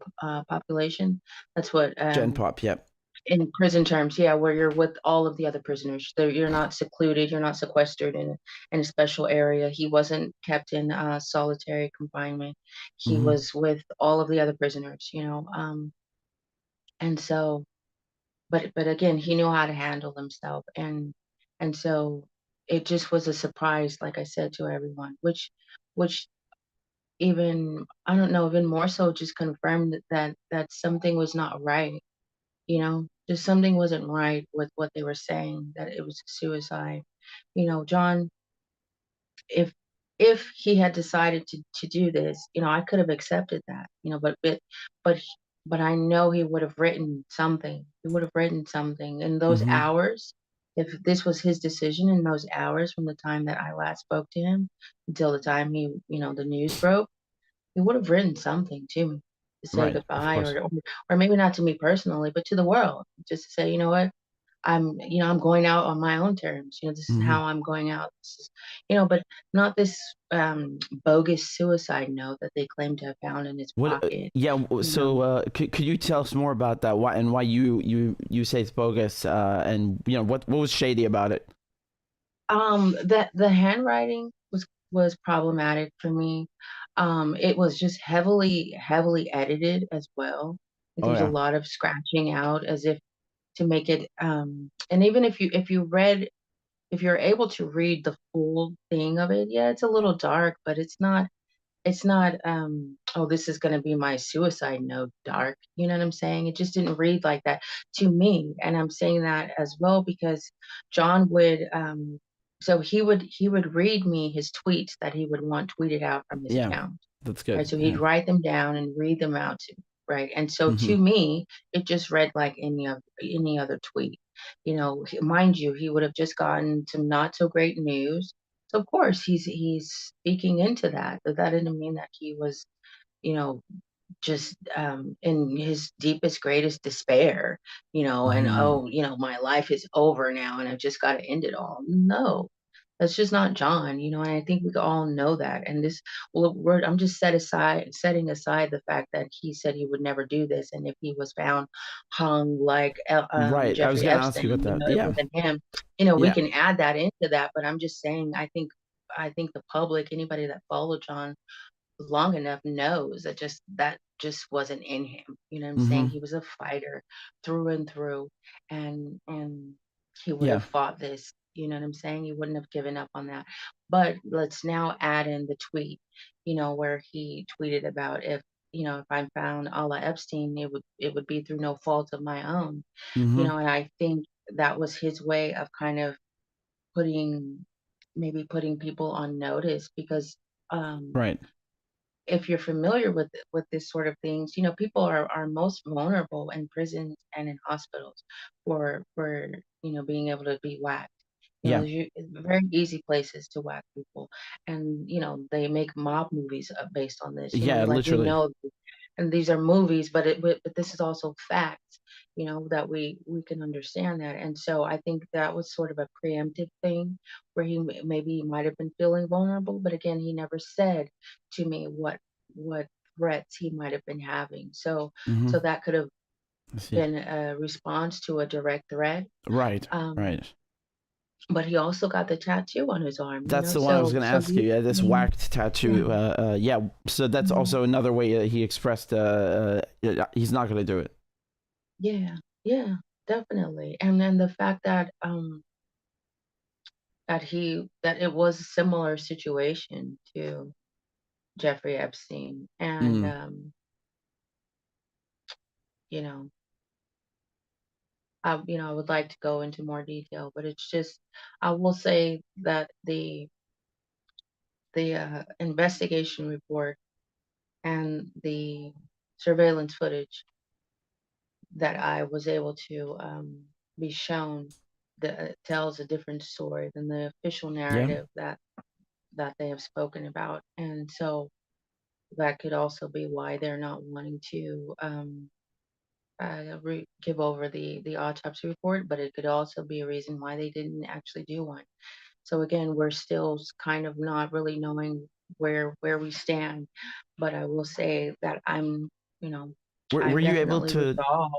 [SPEAKER 2] population. That's what
[SPEAKER 1] Gen pop. Yep.
[SPEAKER 2] In prison terms, yeah, where you're with all of the other prisoners. You're not secluded, you're not sequestered in a special area. He wasn't kept in solitary confinement. He
[SPEAKER 1] Hmm.
[SPEAKER 2] was with all of the other prisoners, and so, but again, he knew how to handle himself, and so it just was a surprise, like I said, to everyone, which even, I don't know, even more so just confirmed that something was not right. Just something wasn't right with what they were saying, that it was a suicide. John, if if he had decided to do this, I could have accepted that, but but I know he would have written something. He would have written something in those
[SPEAKER 1] Hmm.
[SPEAKER 2] hours. If this was his decision in those hours from the time that I last spoke to him until the time the news broke, he would have written something to me to say
[SPEAKER 1] Right, of
[SPEAKER 2] goodbye,
[SPEAKER 1] course.
[SPEAKER 2] or maybe not to me personally, but to the world, just to say, you know what, I'm going out on my own terms. This is
[SPEAKER 1] Hmm.
[SPEAKER 2] how I'm going out. This is, but not this bogus suicide note that they claim to have found in his
[SPEAKER 1] What?
[SPEAKER 2] pocket.
[SPEAKER 1] Yeah.
[SPEAKER 2] You
[SPEAKER 1] So,
[SPEAKER 2] know,
[SPEAKER 1] could you tell us more about that? Why and why you say it's bogus? And what was shady about it?
[SPEAKER 2] that the handwriting was problematic for me. It was just heavily edited as well. There
[SPEAKER 1] Oh
[SPEAKER 2] was a
[SPEAKER 1] yeah.
[SPEAKER 2] lot of scratching out as if to make it. And even if you're able to read the full thing of it, yeah, it's a little dark, but it's not oh, this is going to be my suicide note dark. You know what I'm saying? It just didn't read like that to me, and I'm saying that as well because John would so he would read me his tweets that he would want tweeted out from his
[SPEAKER 1] Yeah.
[SPEAKER 2] account.
[SPEAKER 1] That's
[SPEAKER 2] Right,
[SPEAKER 1] good.
[SPEAKER 2] so he'd
[SPEAKER 1] Yeah.
[SPEAKER 2] write them down and read them out to me, right? And so
[SPEAKER 1] Hmm.
[SPEAKER 2] to me, it just read like any other tweet. Mind you, he would have just gotten some not so great news. So of course he's speaking into that. But that didn't mean that he was, you know, just in his deepest, greatest despair, and
[SPEAKER 1] Hmm.
[SPEAKER 2] oh, my life is over now and I've just got to end it all. No, that's just not John, and I think we all know that. And this, well, I'm just setting aside the fact that he said he would never do this, and if he was found hung like
[SPEAKER 1] Right. I was
[SPEAKER 2] Jeffrey
[SPEAKER 1] gonna ask you
[SPEAKER 2] Epstein,
[SPEAKER 1] about that.
[SPEAKER 2] it
[SPEAKER 1] Yeah.
[SPEAKER 2] wasn't him. We
[SPEAKER 1] Yeah.
[SPEAKER 2] can add that into that, but I'm just saying, I think the public, anybody that followed John long enough knows that just wasn't in him. You know what I'm saying?
[SPEAKER 1] Hmm.
[SPEAKER 2] He was a fighter through and through, and he would
[SPEAKER 1] Yeah.
[SPEAKER 2] have fought this. You know what I'm saying? He wouldn't have given up on that. But let's now add in the tweet, where he tweeted about if I'm found a la Epstein, it would be through no fault of my own.
[SPEAKER 1] Hmm.
[SPEAKER 2] And I think that was his way of kind of putting maybe putting people on notice because um
[SPEAKER 1] Right.
[SPEAKER 2] if you're familiar with this sort of things, people are most vulnerable in prisons and in hospitals for being able to be whacked.
[SPEAKER 1] Yeah.
[SPEAKER 2] Very easy places to whack people, and they make mob movies based on this.
[SPEAKER 1] Yeah.
[SPEAKER 2] Like we
[SPEAKER 1] Literally.
[SPEAKER 2] know, and these are movies, but this is also facts. That we can understand that, and so I think that was sort of a preemptive thing where maybe he might have been feeling vulnerable, but again, he never said to me what threats he might have been having. So
[SPEAKER 1] Hmm.
[SPEAKER 2] so that could have
[SPEAKER 1] I see.
[SPEAKER 2] been a response to a direct threat.
[SPEAKER 1] Right.
[SPEAKER 2] Um,
[SPEAKER 1] Right.
[SPEAKER 2] but he also got the tattoo on his arm,
[SPEAKER 1] That's the one I was
[SPEAKER 2] so
[SPEAKER 1] gonna ask you. Yeah, this
[SPEAKER 2] yeah,
[SPEAKER 1] whacked
[SPEAKER 2] yeah,
[SPEAKER 1] tattoo. Yeah. So that's
[SPEAKER 2] mhm,
[SPEAKER 1] also another way he expressed. He's not gonna do it.
[SPEAKER 2] yeah, yeah, definitely. And then the fact that it was a similar situation to Jeffrey Epstein, and
[SPEAKER 1] Mm.
[SPEAKER 2] you know, I would like to go into more detail, but it's just I will say that the investigation report and the surveillance footage that I was able to be shown that tells a different story than the official
[SPEAKER 1] Yeah.
[SPEAKER 2] narrative that they have spoken about, and so that could also be why they're not wanting to give over the autopsy report, but it could also be a reason why they didn't actually do one. So again, we're still kind of not really knowing where we stand, but I will say that you know,
[SPEAKER 1] Were
[SPEAKER 2] I'm
[SPEAKER 1] you able
[SPEAKER 2] definitely
[SPEAKER 1] to?
[SPEAKER 2] resolved.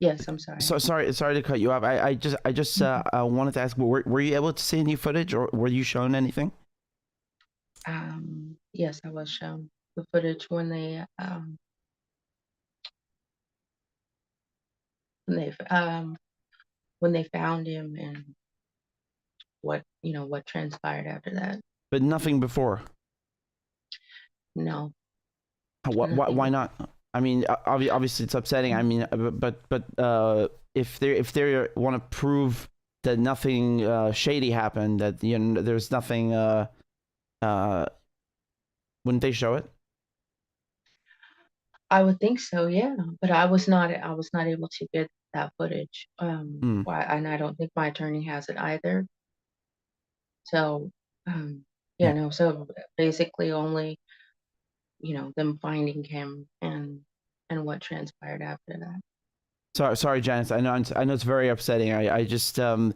[SPEAKER 2] Yes, I'm sorry.
[SPEAKER 1] So sorry to cut you off. I just wanted to ask, were you able to see any footage, or were you shown anything?
[SPEAKER 2] Yes, I was shown the footage when when they um when they found him, and what transpired after that.
[SPEAKER 1] But nothing before.
[SPEAKER 2] No,
[SPEAKER 1] Why,
[SPEAKER 2] nothing.
[SPEAKER 1] why not? I mean, obviously it's upsetting. I mean, but if they want to prove that nothing shady happened, that there's nothing, wouldn't they show it?
[SPEAKER 2] I would think so, yeah. But I was not able to get that footage.
[SPEAKER 1] Mm.
[SPEAKER 2] And I don't think my attorney has it either. So, yeah,
[SPEAKER 1] Yeah.
[SPEAKER 2] no. So basically, only them finding him and what transpired after that.
[SPEAKER 1] Sorry, Janice. I know it's very upsetting. I just you know,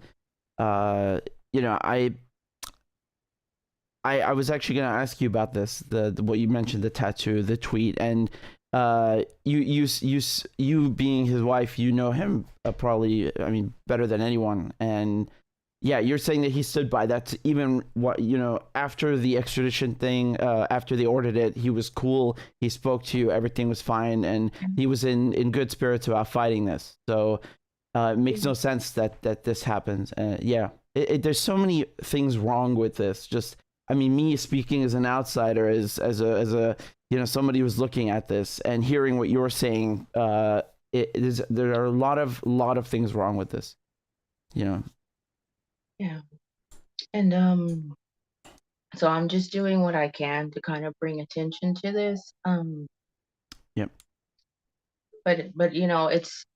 [SPEAKER 1] I was actually going to ask you about this, the what you mentioned, the tattoo, the tweet, and you being his wife, you know him probably, I mean, better than anyone, and yeah, you're saying that he stood by that, even after the extradition thing, after they ordered it, he was cool, he spoke to you, everything was fine, and he was in good spirits about fighting this. So it makes no sense that this happens. Yeah, there's so many things wrong with this. Just, I mean, me speaking as an outsider, as a somebody who's looking at this and hearing what you're saying, there are a lot of things wrong with this.
[SPEAKER 2] Yeah. And so I'm just doing what I can to kind of bring attention to this.
[SPEAKER 1] Yep.
[SPEAKER 2] But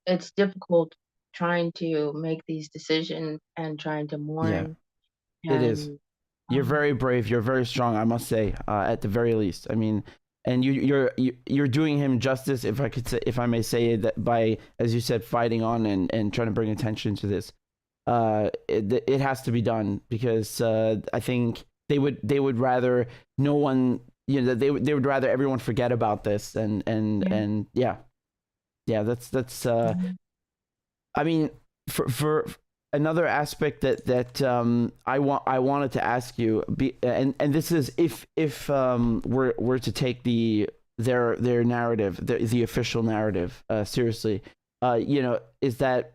[SPEAKER 2] it's difficult trying to make these decisions and trying to
[SPEAKER 1] Yeah,
[SPEAKER 2] mourn.
[SPEAKER 1] it is.
[SPEAKER 2] And
[SPEAKER 1] You're
[SPEAKER 2] um
[SPEAKER 1] very brave. You're very strong, I must say, at the very least. I mean, and you're doing him justice, if I may say that, by, as you said, fighting on and trying to bring attention to this. It has to be done, because I think they would rather no one, they would rather everyone forget about this, and yeah, that's
[SPEAKER 2] Mhm.
[SPEAKER 1] I mean, for another aspect that I wanted to ask you, and this is, if we're to take their narrative, the official narrative, seriously, is that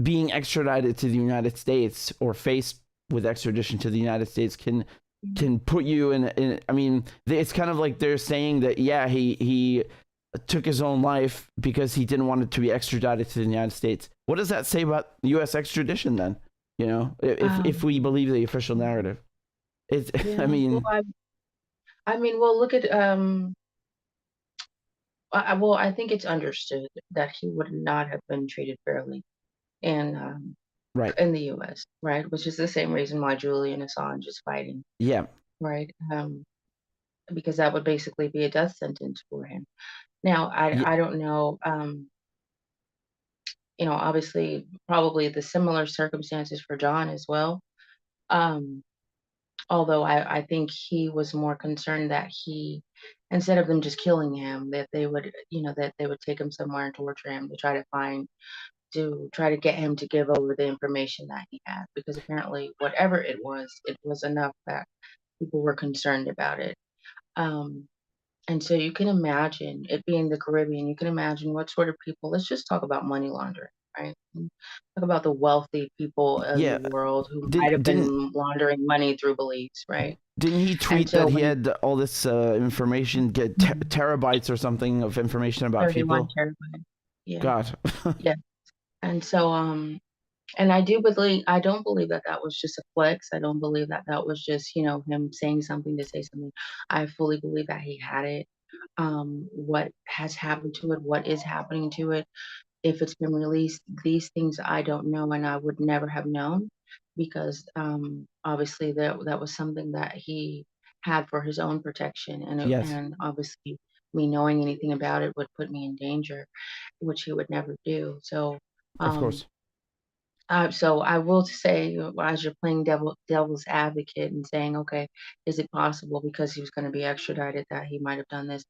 [SPEAKER 1] being extradited to the United States, or faced with extradition to the United States, can put you in. I mean, it's kind of like they're saying that, yeah, he took his own life because he didn't want it to be extradited to the United States. What does that say about U.S. extradition then? If we believe the official narrative, it's.
[SPEAKER 2] Yeah.
[SPEAKER 1] I
[SPEAKER 2] Well,
[SPEAKER 1] mean,
[SPEAKER 2] well, look at well, I think it's understood that he would not have been treated fairly in
[SPEAKER 1] right?
[SPEAKER 2] in the U.S., right? Which is the same reason why Julian Assange is fighting,
[SPEAKER 1] Yeah,
[SPEAKER 2] right? Because that would basically be a death sentence for him. Now,
[SPEAKER 1] yeah,
[SPEAKER 2] I don't know, obviously, probably the similar circumstances for John as well. Um, Although I think he was more concerned that instead of them just killing him, that they would take him somewhere and torture him to try to get him to give over the information that he had, because apparently whatever it was enough that people were concerned about it. Um, and so you can imagine it being the Caribbean, you can imagine what sort of people, let's just talk about money laundering, right? Talk about the wealthy people in the
[SPEAKER 1] yeah.
[SPEAKER 2] world who might
[SPEAKER 1] Didn't
[SPEAKER 2] have
[SPEAKER 1] didn't
[SPEAKER 2] been laundering money through Belize, right?
[SPEAKER 1] didn't he
[SPEAKER 2] And
[SPEAKER 1] tweet
[SPEAKER 2] so
[SPEAKER 1] that he
[SPEAKER 2] when
[SPEAKER 1] had all this information, get
[SPEAKER 2] Mhm.
[SPEAKER 1] terabytes or something of information about
[SPEAKER 2] 31
[SPEAKER 1] people?
[SPEAKER 2] terabyte. Yeah,
[SPEAKER 1] God.
[SPEAKER 2] yeah. And so, and I don't believe that that was just a flex. I don't believe that that was just, him saying something to say something. I fully believe that he had it. What has happened to it, what is happening to it, if it's been released, these things I don't know, and I would never have known, because obviously that was something that he had for his own protection,
[SPEAKER 1] Yes,
[SPEAKER 2] and obviously me knowing anything about it would put me in danger, which he would never do. So
[SPEAKER 1] of
[SPEAKER 2] um,
[SPEAKER 1] course.
[SPEAKER 2] So I will say, as you're playing devil's advocate and saying, okay, is it possible because he was going to be extradited that he might have done this?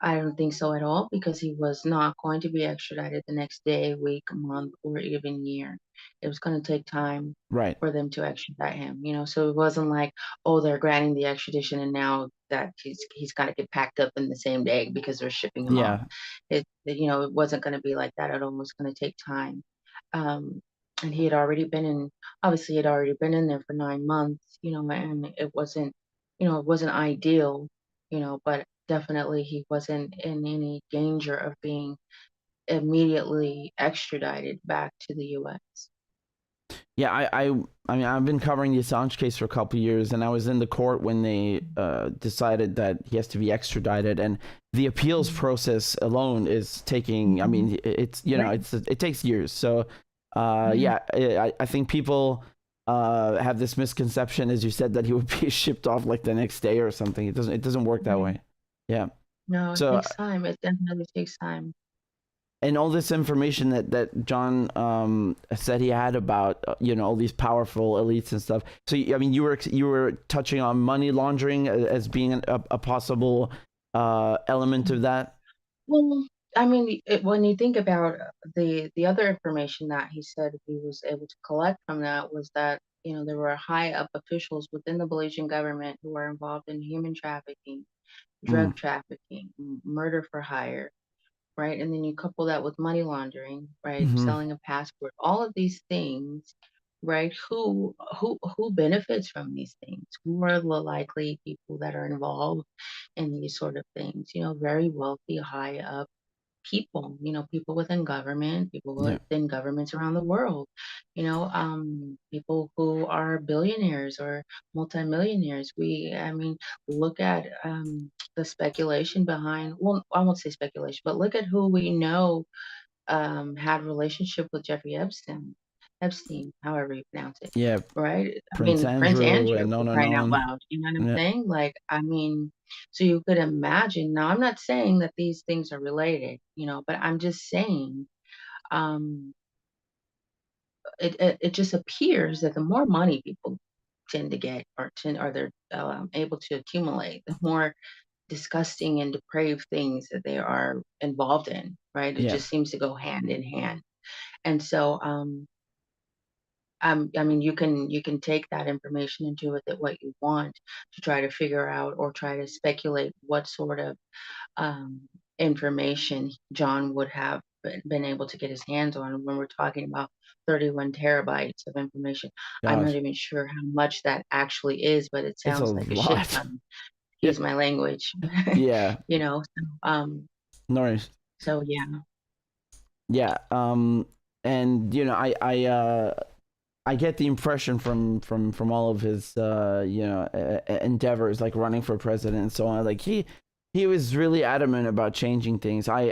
[SPEAKER 2] I don't think so at all, because he was not going to be extradited the next day, week, month, or even year. It was going to take time
[SPEAKER 1] Right.
[SPEAKER 2] for them to extradite him. So it wasn't like, oh, they're granting the extradition and now that he's got to get packed up in the same day because they're shipping him off.
[SPEAKER 1] Yeah.
[SPEAKER 2] It wasn't going to be like that at all. It was going to take time. Um, and he had already been in, obviously he had already been in there for 9 months, and it wasn't ideal, but definitely he wasn't in any danger of being immediately extradited back to the US.
[SPEAKER 1] Yeah, I mean, I've been covering the Assange case for a couple of years, and I was in the court when they decided that he has to be extradited, and the appeals process alone is taking. I mean, it's
[SPEAKER 2] Right.
[SPEAKER 1] it takes years. So,
[SPEAKER 2] Mhm.
[SPEAKER 1] yeah, I think people have this misconception, as you said, that he would be shipped off like the next day or something. It doesn't work that
[SPEAKER 2] Right.
[SPEAKER 1] way. Yeah.
[SPEAKER 2] No, it
[SPEAKER 1] So,
[SPEAKER 2] takes time. It definitely takes time.
[SPEAKER 1] and all this information that John said he had about all these powerful elites and stuff. So I mean, you were touching on money laundering as being a possible element of that.
[SPEAKER 2] Well, I mean, when you think about the other information that he said he was able to collect from that was that there were high up officials within the Belizean government who were involved in human trafficking,
[SPEAKER 1] Mm,
[SPEAKER 2] drug trafficking, murder for hire, right? And then you couple that with money laundering, right?
[SPEAKER 1] hmm.
[SPEAKER 2] Selling a passport, all of these things, right? Who benefits from these things? Who are the likely people that are involved in these sort of things? Very wealthy, high up people, people within government, people
[SPEAKER 1] Yeah,
[SPEAKER 2] within governments around the world, people who are billionaires or multimillionaires. I mean, look at the speculation behind, well, I won't say speculation, but look at who we know had relationship with Jeffrey Epstein, however you pronounce it,
[SPEAKER 1] yeah.
[SPEAKER 2] right? I
[SPEAKER 1] Prince
[SPEAKER 2] mean, Prince
[SPEAKER 1] Andrew
[SPEAKER 2] Andrew,
[SPEAKER 1] and
[SPEAKER 2] for
[SPEAKER 1] on and
[SPEAKER 2] crying out
[SPEAKER 1] on.
[SPEAKER 2] loud. You know what I'm
[SPEAKER 1] Yeah,
[SPEAKER 2] saying? Like, I mean, so you could imagine. Now, I'm not saying that these things are related, but I'm just saying, um, it just appears that the more money people tend to get or they're able to accumulate, the more disgusting and depraved things that they are involved in, right? It
[SPEAKER 1] yeah,
[SPEAKER 2] just seems to go hand in hand. And so, I mean, you can take that information and do with it what you want to try to figure out or try to speculate what sort of um, information John would have been able to get his hands on when we're talking about 31 terabytes of information. I'm not
[SPEAKER 1] gosh,
[SPEAKER 2] even sure how much that actually is, but it
[SPEAKER 1] it's a
[SPEAKER 2] sounds like a shit
[SPEAKER 1] lot.
[SPEAKER 2] ton.
[SPEAKER 1] Yeah,
[SPEAKER 2] Excuse my language.
[SPEAKER 1] yeah. Nice.
[SPEAKER 2] So yeah.
[SPEAKER 1] Yeah. And I get the impression from all of his endeavors, like running for president and so on. Like he was really adamant about changing things. I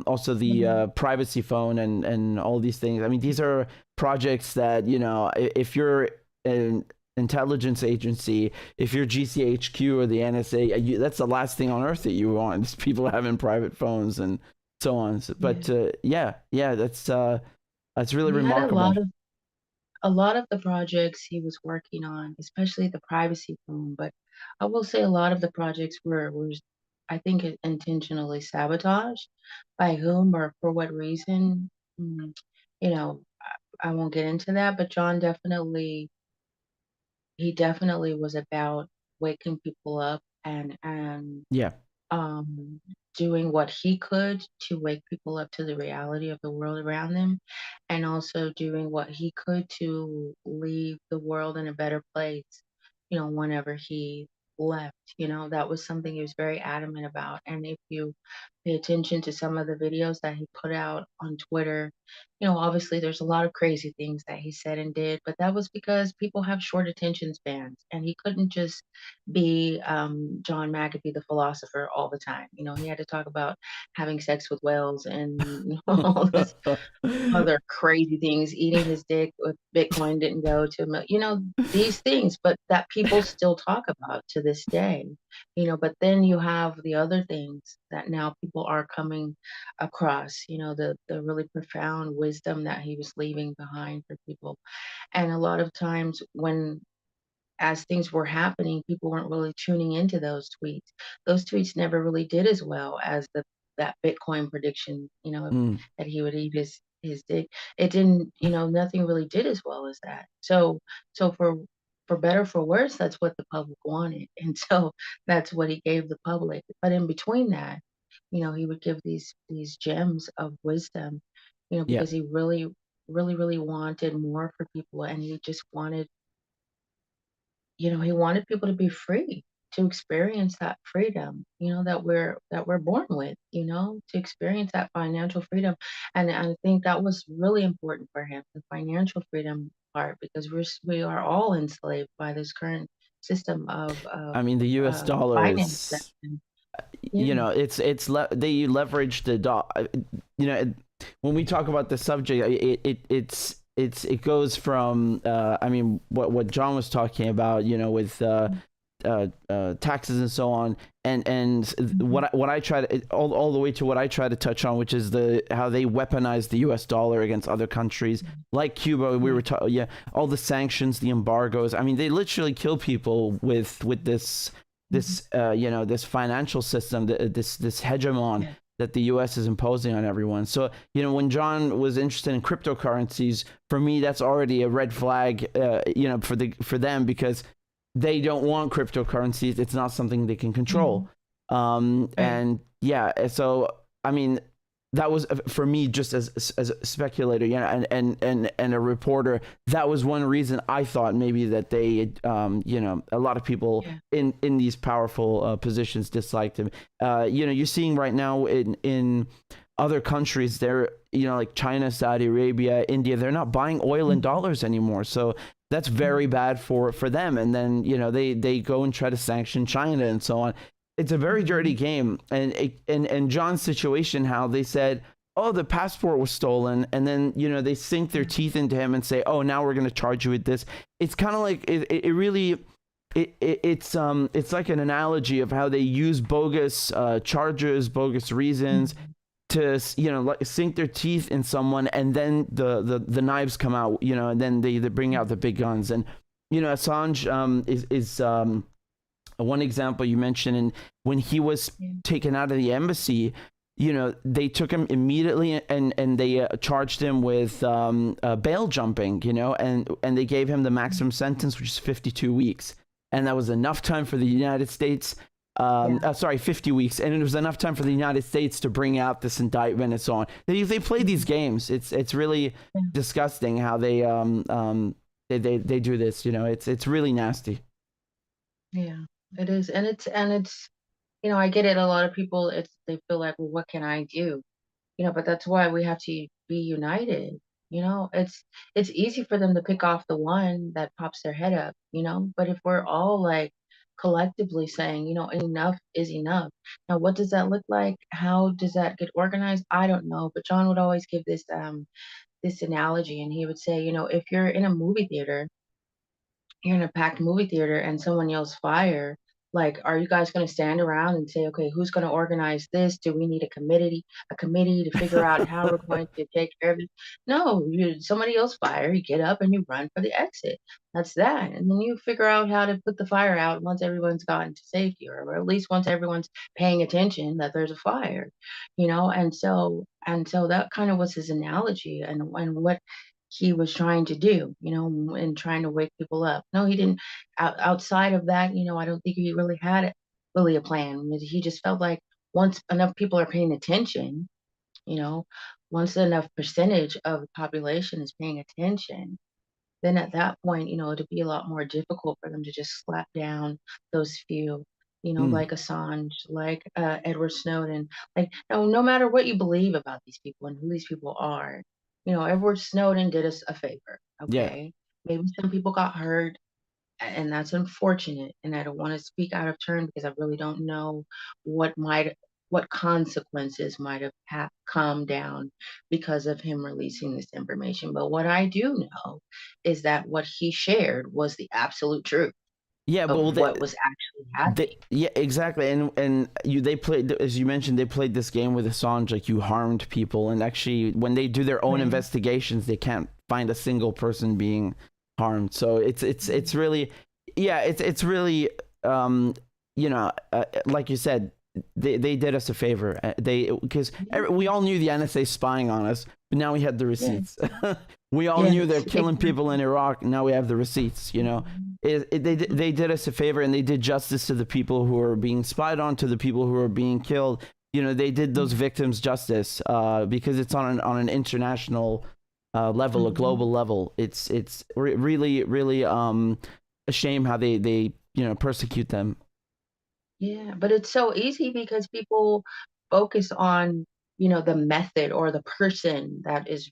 [SPEAKER 1] also the
[SPEAKER 2] Mhm.
[SPEAKER 1] privacy phone and all these things. I mean, these are projects that if you're an intelligence agency, if you're GCHQ or the NSA, that's the last thing on earth that you want is people having private phones and so on.
[SPEAKER 2] Yeah.
[SPEAKER 1] But yeah, that's really
[SPEAKER 2] He had a
[SPEAKER 1] remarkable.
[SPEAKER 2] lot of the projects he was working on, especially the privacy phone, but I will say a lot of the projects were I think intentionally sabotaged. By whom or for what reason? Mm, I won't get into that, but John he definitely was about waking people up and
[SPEAKER 1] Yeah,
[SPEAKER 2] um, doing what he could to wake people up to the reality of the world around them, and also doing what he could to leave the world in a better place, whenever he left. That was something he was very adamant about. And if you pay attention to some of the videos that he put out on Twitter, obviously there's a lot of crazy things that he said and did, but that was because people have short attention spans, and he couldn't just be John McAfee, the philosopher, all the time. He had to talk about having sex with whales and all this other crazy things, eating his dick if Bitcoin didn't go to these things, but that people still talk about to this day. But then you have the other things that now people are coming across, the really profound wisdom that he was leaving behind for people. And a lot of times as things were happening, people weren't really tuning into those tweets. Those tweets never really did as well as that Bitcoin prediction,
[SPEAKER 1] Mm,
[SPEAKER 2] that he would eat his dick. It didn't, nothing really did as well as that. So for better for worse, that's what the public wanted, and so that's what he gave the public. But in between that, he would give these gems of wisdom,
[SPEAKER 1] yeah.
[SPEAKER 2] because he really, really, really wanted more for people, and he just wanted he wanted people to be free, to experience that freedom, that we're born with, to experience that financial freedom. And I think that was really important for him, the financial freedom part, because we are all enslaved by this current system of
[SPEAKER 1] I mean, the U.S. dollar
[SPEAKER 2] finance.
[SPEAKER 1] is,
[SPEAKER 2] Yeah.
[SPEAKER 1] they leverage the you know, it- when we talk about the subject, it goes from, I mean, what John was talking about, with taxes and so on, and what I try to, all the way to what I try to touch on, which is how they weaponize the U.S. dollar against other countries like Cuba. We were talking, all the sanctions, the embargoes. I mean, they literally kill people with this financial system, this hegemon that the U.S. is imposing on everyone. So, when John was interested in cryptocurrencies, for me, that's already a red flag, for them, because they don't want cryptocurrencies. It's not something they can control. And yeah, so I mean, that was, for me, just as a speculator, and a reporter. That was one reason I thought maybe that they, a lot of people in these powerful positions disliked him. You're seeing right now in other countries, they're, like China, Saudi Arabia, India, they're not buying oil in dollars anymore. So that's very bad for them. And then, they go and try to sanction China and so on. It's a very dirty game. And John's situation, how they said, oh, the passport was stolen, and then, they sink their teeth into him and say, oh, now we're going to charge you with this. It's kind of like, it really, it's like an analogy of how they use bogus charges, bogus reasons to, like, sink their teeth in someone, and then the knives come out, and then they bring out the big guns. And Assange is one example you mentioned. And when he was taken out of the embassy, they took him immediately, and they charged him with bail jumping, and they gave him the maximum sentence, which is 52 weeks. And that was enough time for the United States, 50 weeks. And it was enough time for the United States to bring out this indictment and so on. They play these games. It's really disgusting how they do this. It's really nasty.
[SPEAKER 2] Yeah, it is. And it's I get it. A lot of people, they feel like, well, what can I do? But that's why we have to be united. It's easy for them to pick off the one that pops their head up, but if we're all like collectively saying, enough is enough. Now, what does that look like? How does that get organized? I don't know. But John would always give this analogy, and he would say, if you're in a movie theater, you're in a packed movie theater and someone yells fire, like, are you guys going to stand around and say, okay, who's going to organize this? Do we need a committee to figure out how we're going to take care of it? No, somebody else fire, you get up and you run for the exit. That's that. And then you figure out how to put the fire out once everyone's gotten to safety, or at least once everyone's paying attention that there's a fire, and so that kind of was his analogy, and what he was trying to do, and trying to wake people up. No, he didn't. Outside of that, I don't think he really had really a plan. He just felt like once enough people are paying attention, you know, once enough percentage of the population is paying attention, then at that point, it'd be a lot more difficult for them to just slap down those few,
[SPEAKER 1] Mm,
[SPEAKER 2] like Assange, like Edward Snowden. Like, no matter what you believe about these people and who these people are, Edward Snowden did us a favor.
[SPEAKER 1] yeah.
[SPEAKER 2] Okay, maybe some people got hurt, and that's unfortunate. And I don't want to speak out of turn because I really don't know what might what consequences might have come down because of him releasing this information. But what I do know is that what he shared was the absolute truth.
[SPEAKER 1] Yeah, but
[SPEAKER 2] of what was actually happening.
[SPEAKER 1] yeah, exactly. And they played, as you mentioned, they played this game with Assange, like you harmed people, and actually when they do their own investigations, they can't find a single person being harmed. So it's really, yeah, it's really, like you said, they did us a favor. Because we all knew the NSA spying on us, but now we had the receipts. We all knew they're killing people in Iraq. Now we have the receipts. They did us a favor, and they did justice to the people who are being spied on, to the people who are being killed. They did those victims justice, because it's on an international level, a global level. It's really, really a shame how they persecute them.
[SPEAKER 2] Yeah, but it's so easy because people focus on, the method or the person that is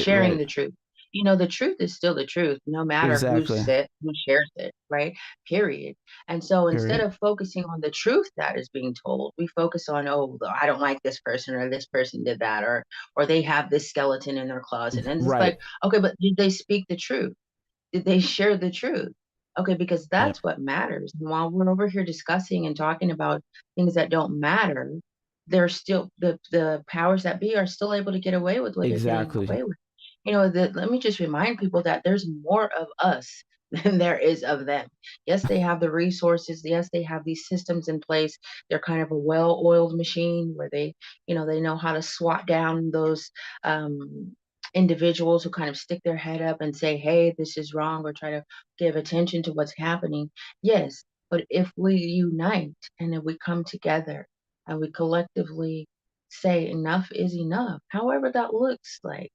[SPEAKER 2] sharing the truth. The truth is still the truth, no matter who shares it, right? Period. And so instead of focusing on the truth that is being told, we focus on, oh, I don't like this person, or this person did that, or they have this skeleton in their closet. And it's like, okay, but did they speak the truth? Did they share the truth? Okay, because that's what matters. And while we're over here discussing and talking about things that don't matter, they're still the powers that be are still able to get away with what they're getting away with. Let me just remind people that there's more of us than there is of them. Yes, they have the resources. Yes, they have these systems in place. They're kind of a well-oiled machine where they know how to swat down those individuals who kind of stick their head up and say, hey, this is wrong, or try to give attention to what's happening. Yes, but if we unite and if we come together and we collectively say enough is enough, however that looks like,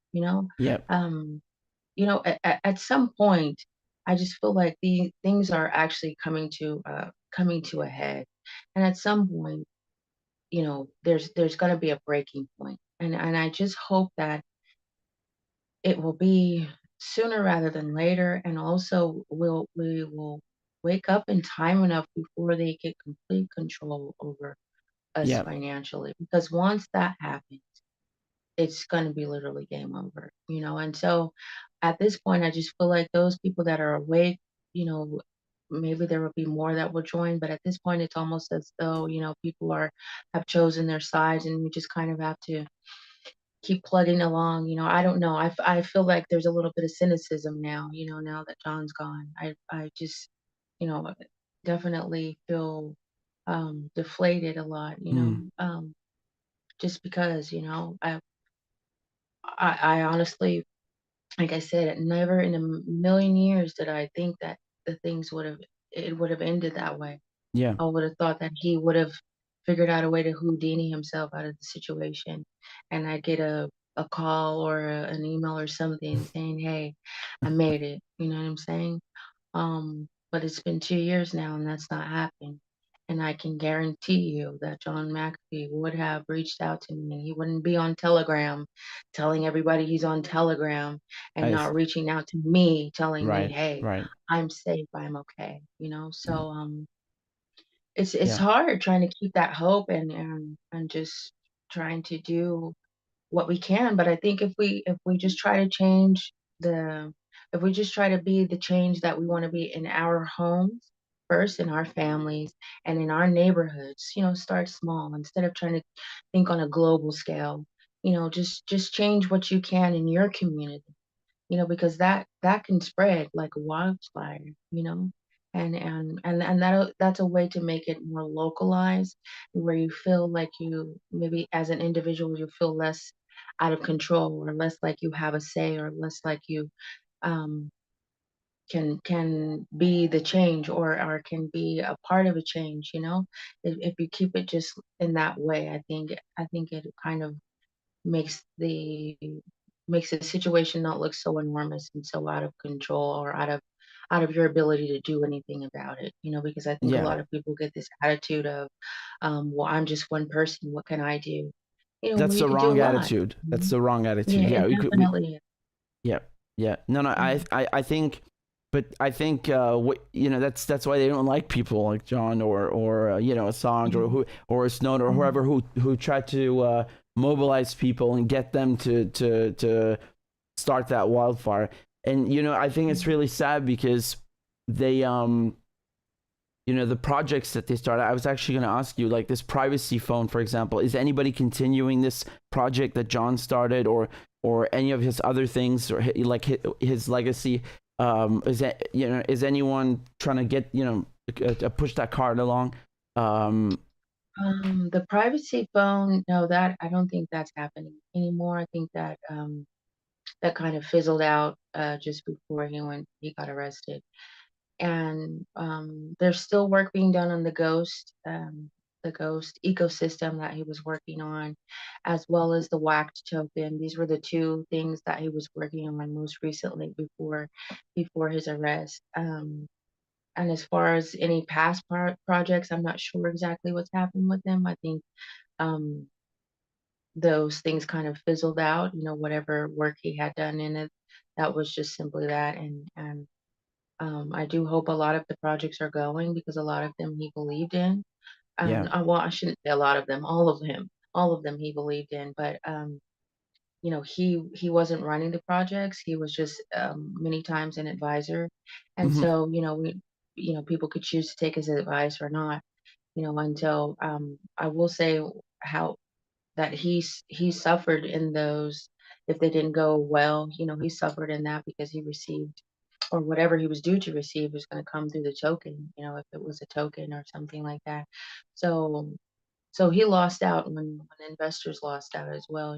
[SPEAKER 2] at some point, I just feel like the things are actually coming to a head, and at some point, there's going to be a breaking point, and I just hope that it will be sooner rather than later, and also we will wake up in time enough before they get complete control over us financially. Because once that happens, it's going to be literally game over, And so at this point, I just feel like those people that are awake, maybe there will be more that will join, but at this point, it's almost as though, people have chosen their sides, and we just kind of have to keep plugging along. I don't know. I feel like there's a little bit of cynicism now, now that John's gone. I just, definitely feel deflated a lot, just because, I honestly, like I said, never in a million years did I think that it would have ended that way.
[SPEAKER 1] Yeah.
[SPEAKER 2] I would have thought that he would have figured out a way to Houdini himself out of the situation, and I get a call or an email or something saying, "Hey, I made it." You know what I'm saying? But it's been 2 years now, and that's not happened. And I can guarantee you that John McAfee would have reached out to me. He wouldn't be on Telegram telling everybody he's on Telegram and not reaching out to me telling me, hey, I'm safe, I'm okay. So it's hard trying to keep that hope and just trying to do what we can. But I think if we just try to if we just try to be the change that we want to be in our homes first, in our families and in our neighborhoods, start small instead of trying to think on a global scale. Just change what you can in your community, because that can spread like a wildfire, and that's a way to make it more localized, where you feel like you maybe as an individual you feel less out of control, or less like you have a say, or less like you um, can be the change, or can be a part of a change. If you keep it just in that way, I think it kind of makes the situation not look so enormous and so out of control, or out of your ability to do anything about it, because I think a lot of people get this attitude of, well, I'm just one person, what can I do?
[SPEAKER 1] That's
[SPEAKER 2] you
[SPEAKER 1] the
[SPEAKER 2] can do a
[SPEAKER 1] wrong
[SPEAKER 2] lot.
[SPEAKER 1] attitude. That's the wrong attitude.
[SPEAKER 2] Yeah, it definitely is.
[SPEAKER 1] Yeah. No, I think, but I think that's why they don't like people like John or Assange or Snowden or whoever who try to mobilize people and get them to start that wildfire. And I think it's really sad because they the projects that they started. I was actually going to ask you, like this privacy phone, for example, is anybody continuing this project that John started, or any of his other things, or like his legacy? Is that, is anyone trying to get, push that card along?
[SPEAKER 2] The privacy phone, no, that I don't think that's happening anymore. I think that that kind of fizzled out just before he got arrested. And there's still work being done on the ghost ecosystem that he was working on, as well as the whacked token. These were the two things that he was working on most recently before his arrest. And as far as any past projects, I'm not sure exactly what's happened with them. I think um, those things kind of fizzled out. Whatever work he had done in it, that was just simply that. And I do hope a lot of the projects are going, because a lot of them he believed in.
[SPEAKER 1] Yeah.
[SPEAKER 2] Well, I shouldn't say a lot of them, all of them he believed in. But he wasn't running the projects. He was just many times an advisor, and
[SPEAKER 1] Hmm.
[SPEAKER 2] so people could choose to take his advice or not. Until I will say how that he suffered in those. If they didn't go well, he suffered in that, because he received, or whatever he was due to receive was going to come through the token, if it was a token or something like that. So so he lost out when investors lost out as well,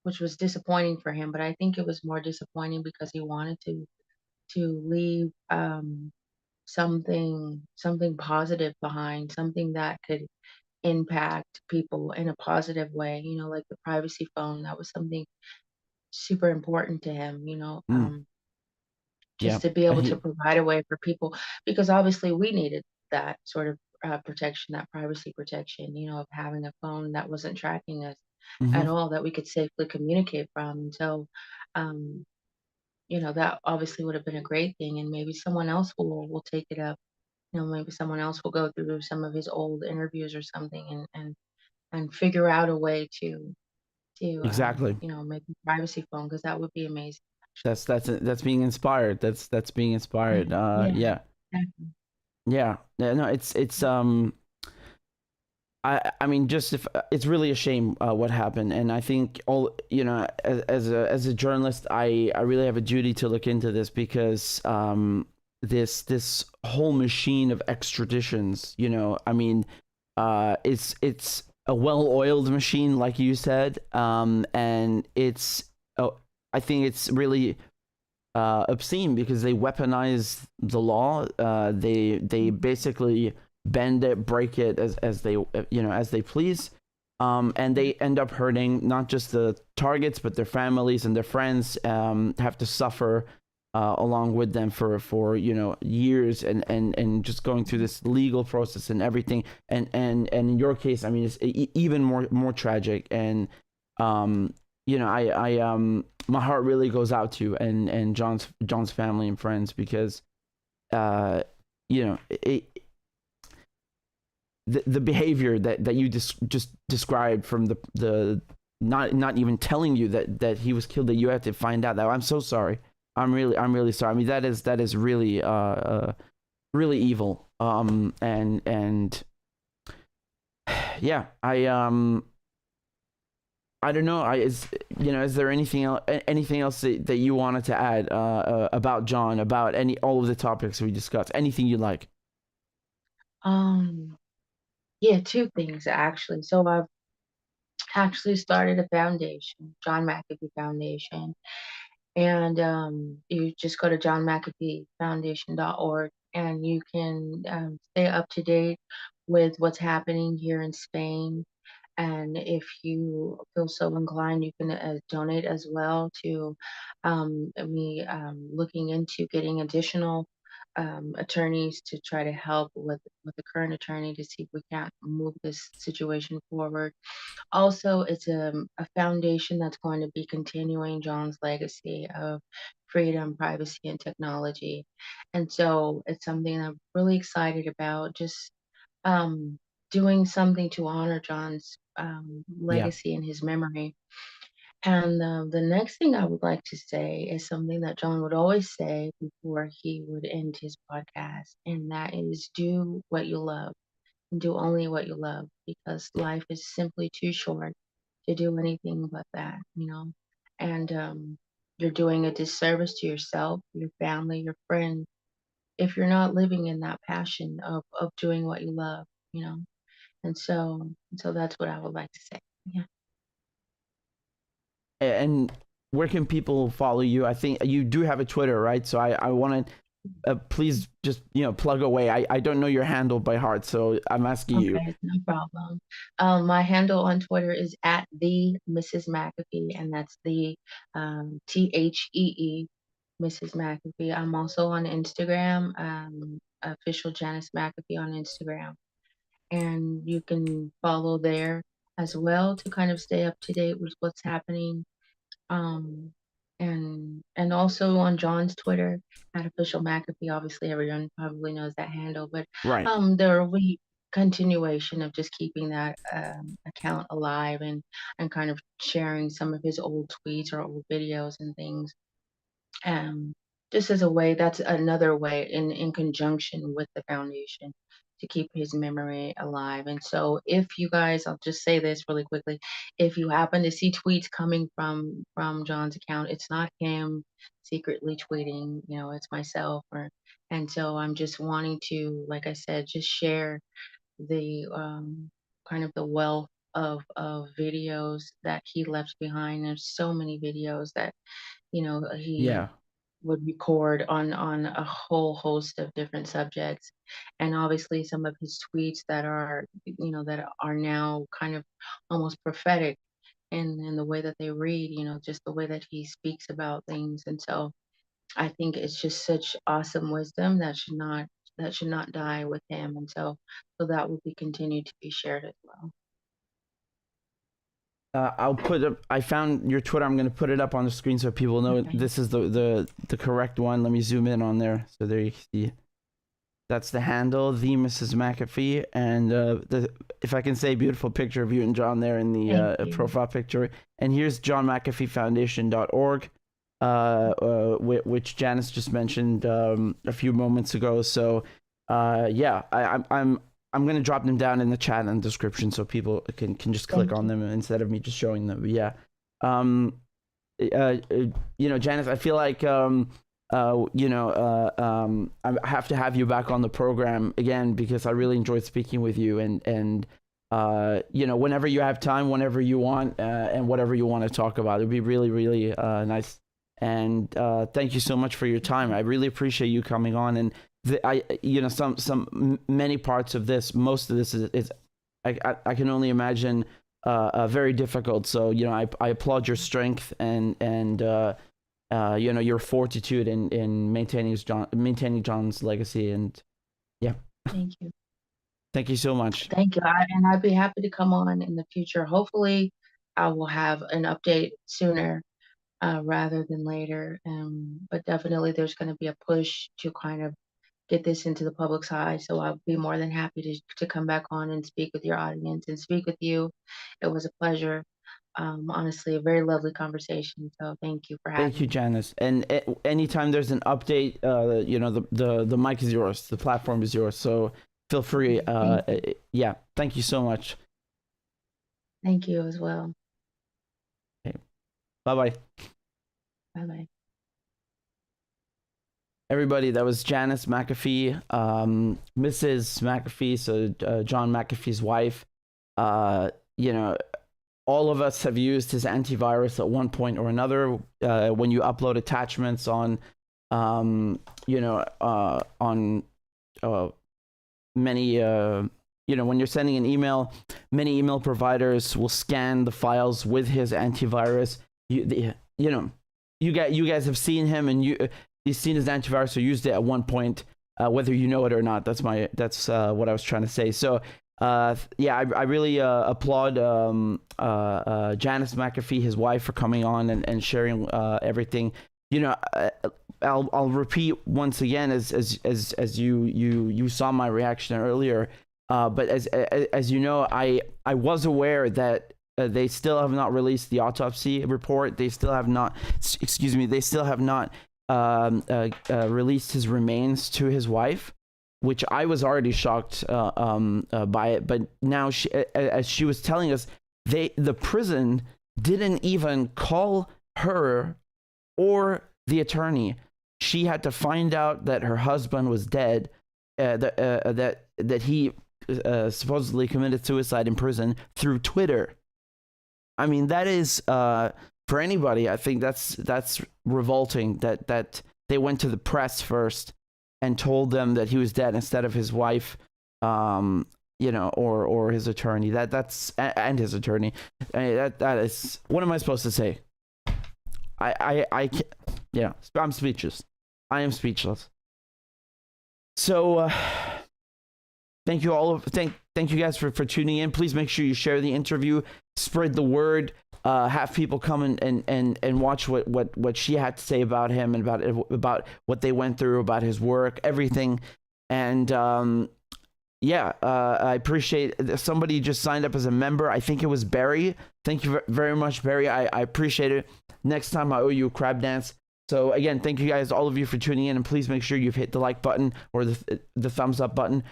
[SPEAKER 2] which was disappointing for him. But I think it was more disappointing because he wanted to leave something positive behind, something that could impact people in a positive way, like the privacy phone. That was something super important to him,
[SPEAKER 1] Mm. Yeah.
[SPEAKER 2] just to be able to
[SPEAKER 1] He.
[SPEAKER 2] provide a way for people, because obviously we needed that sort of protection, that privacy protection, of having a phone that wasn't tracking us
[SPEAKER 1] Hmm.
[SPEAKER 2] at all, that we could safely communicate from. So, um, that obviously would have been a great thing, and maybe someone else will take it up. Maybe someone else will go through some of his old interviews or something, and figure out a way to
[SPEAKER 1] Exactly.
[SPEAKER 2] make a privacy phone, because that would be amazing.
[SPEAKER 1] That's being inspired. That's being inspired.
[SPEAKER 2] Yeah.
[SPEAKER 1] Yeah.
[SPEAKER 2] Exactly.
[SPEAKER 1] Yeah. Yeah, no, it's. I mean, just if it's really a shame what happened, and I think all, as a journalist, I really have a duty to look into this, because this whole machine of extraditions, I mean, it's a well-oiled machine, like you said, and I think it's really obscene, because they weaponize the law. They basically bend it, break it as they as they please, and they end up hurting not just the targets, but their families and their friends have to suffer along with them for years, and just going through this legal process and everything. And in your case, I mean, it's even more tragic. And I my heart really goes out to you and John's family and friends, because uh the behavior that you just described, from the not even telling you that he was killed, that you have to find out. That I'm so sorry. I'm really sorry. I mean, that is really really evil. And yeah, I don't know. Is there anything else that you wanted to add about John, about all of the topics we discussed? Anything you like?
[SPEAKER 2] Um, yeah, two things actually. So I've actually started a foundation, John McAfee Foundation, and you just go to johnmcafeefoundation.org, and you can stay up to date with what's happening here in Spain. And if you feel so inclined, you can donate as well to me looking into getting additional attorneys to try to help with the current attorney, to see if we can't move this situation forward. Also, it's a foundation that's going to be continuing John's legacy of freedom, privacy, and technology. And so it's something I'm really excited about, just um, doing something to honor John's
[SPEAKER 1] Yeah.
[SPEAKER 2] legacy and his memory. And the next thing I would like to say is something that John would always say before he would end his podcast, and that is do what you love and do only what you love, because life is simply too short to do anything but that, you know. And you're doing a disservice to yourself, your family, your friends, if you're not living in that passion of doing what you love, you know. And so that's what I would like to say. Yeah.
[SPEAKER 1] And where can people follow you? I think you do have a Twitter, right? So I want to please just plug away. I don't know your handle by heart, so I'm asking you.
[SPEAKER 2] Okay, no problem. My handle on Twitter is at the Mrs. McAfee, and that's the THEE Mrs. McAfee. I'm also on Instagram, official Janice McAfee on Instagram, and you can follow there as well to kind of stay up to date with what's happening. Um, and also on John's Twitter at official McAfee. Obviously, everyone probably knows that handle, but
[SPEAKER 1] Right.
[SPEAKER 2] there will be continuation of just keeping that account alive and kind of sharing some of his old tweets or old videos and things. Um, just as a way, that's another way in conjunction with the foundation to keep his memory alive. And so if you guys, I'll just say this really quickly, if you happen to see tweets coming from John's account, it's not him secretly tweeting, you know, it's myself. And so I'm just wanting to, like I said, just share the kind of the wealth of videos that he left behind. There's so many videos that, you know, he
[SPEAKER 1] Yeah.
[SPEAKER 2] would record on a whole host of different subjects, and obviously some of his tweets that are, you know, that are now kind of almost prophetic in the way that they read, you know, just the way that he speaks about things. And so I think it's just such awesome wisdom that should not die with him. And so that will be continued to be shared as well.
[SPEAKER 1] I'll put up. I found your Twitter. I'm going to put it up on the screen so people know
[SPEAKER 2] Okay.
[SPEAKER 1] this is the correct one. Let me zoom in on there. So there you see. That's the handle, the Mrs. McAfee, and if I can say, beautiful picture of you and John there in
[SPEAKER 2] Thank
[SPEAKER 1] the
[SPEAKER 2] you.
[SPEAKER 1] profile picture. And here's johnmcafeefoundation.org, which Janice just mentioned a few moments ago. So yeah, I'm gonna drop them down in the chat and description so people can just click
[SPEAKER 2] Thank
[SPEAKER 1] on
[SPEAKER 2] you.
[SPEAKER 1] them instead of me just showing them. But yeah, Janice, I feel like I have to have you back on the program again because I really enjoyed speaking with you, and whenever you have time, whenever you want, and whatever you want to talk about, it'd be really, really nice. And thank you so much for your time. I really appreciate you coming on. And many parts of this, most of this is I can only imagine very difficult. So I applaud your strength and your fortitude in maintaining John's legacy. And yeah,
[SPEAKER 2] Thank you.
[SPEAKER 1] thank you so much.
[SPEAKER 2] Thank you. And I'd be happy to come on in the future. Hopefully, I will have an update sooner rather than later. But definitely, there's going to be a push to kind of get this into the public's eye. So I'll be more than happy to come back on and speak with your audience and speak with you. It was a pleasure. Honestly, a very lovely conversation. So thank you for having
[SPEAKER 1] Thank you,
[SPEAKER 2] me.
[SPEAKER 1] Janice. And anytime there's an update, the mic is yours, the platform is yours. So feel free.
[SPEAKER 2] Thank you.
[SPEAKER 1] Yeah, thank you so much.
[SPEAKER 2] Thank you as well.
[SPEAKER 1] Okay. Bye bye.
[SPEAKER 2] Bye bye.
[SPEAKER 1] Everybody, that was Janice McAfee, Mrs. McAfee, so John McAfee's wife. All of us have used his antivirus at one point or another. When you upload attachments on many, when you're sending an email, many email providers will scan the files with his antivirus. You guys have seen him, and you've seen his antivirus or used it at one point, whether you know it or not. That's what I was trying to say. So I really applaud Janice McAfee, his wife, for coming on and sharing everything. I'll repeat once again, as you saw my reaction earlier. But as you know, I was aware that they still have not released the autopsy report. They still have not, excuse me, they still have not released his remains to his wife, which I was already shocked by it. But now, as she was telling us, the prison didn't even call her or the attorney. She had to find out that her husband was dead, that he supposedly committed suicide in prison through Twitter. I mean, that is for anybody. I think that's revolting. That they went to the press first and told them that he was dead instead of his wife, you know, or his attorney. That's and his attorney. That is. What am I supposed to say? I can't, yeah. I'm speechless. I am speechless. So thank you all. Thank you guys for tuning in. Please make sure you share the interview, spread the word, have people come and watch what she had to say about him and about what they went through, about his work, everything. And yeah, I appreciate somebody just signed up as a member. I think it was Barry. Thank you very much, Barry. I appreciate it. Next time I owe you a crab dance. So again, thank you guys, all of you, for tuning in, and please make sure you've hit the like button or the thumbs up button.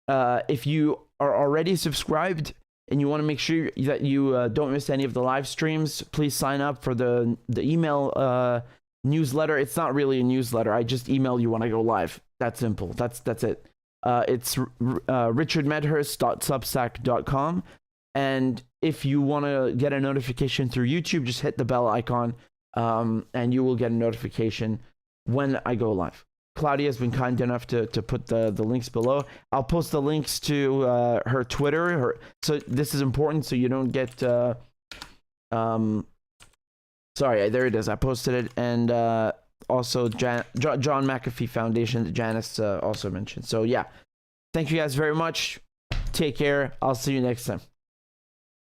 [SPEAKER 1] If you are already subscribed and you want to make sure that you don't miss any of the live streams, please sign up for the email newsletter. It's not really a newsletter. I just email you when I go live. That's simple. That's it. It's RichardMedhurst.substack.com. And if you want to get a notification through YouTube, just hit the bell icon, and you will get a notification when I go live. Claudia has been kind enough to put the links below. I'll post the links to her Twitter. So this is important, so you don't get... sorry, there it is. I posted it. And also John McAfee Foundation that Janice also mentioned. So yeah, thank you guys very much. Take care. I'll see you next time.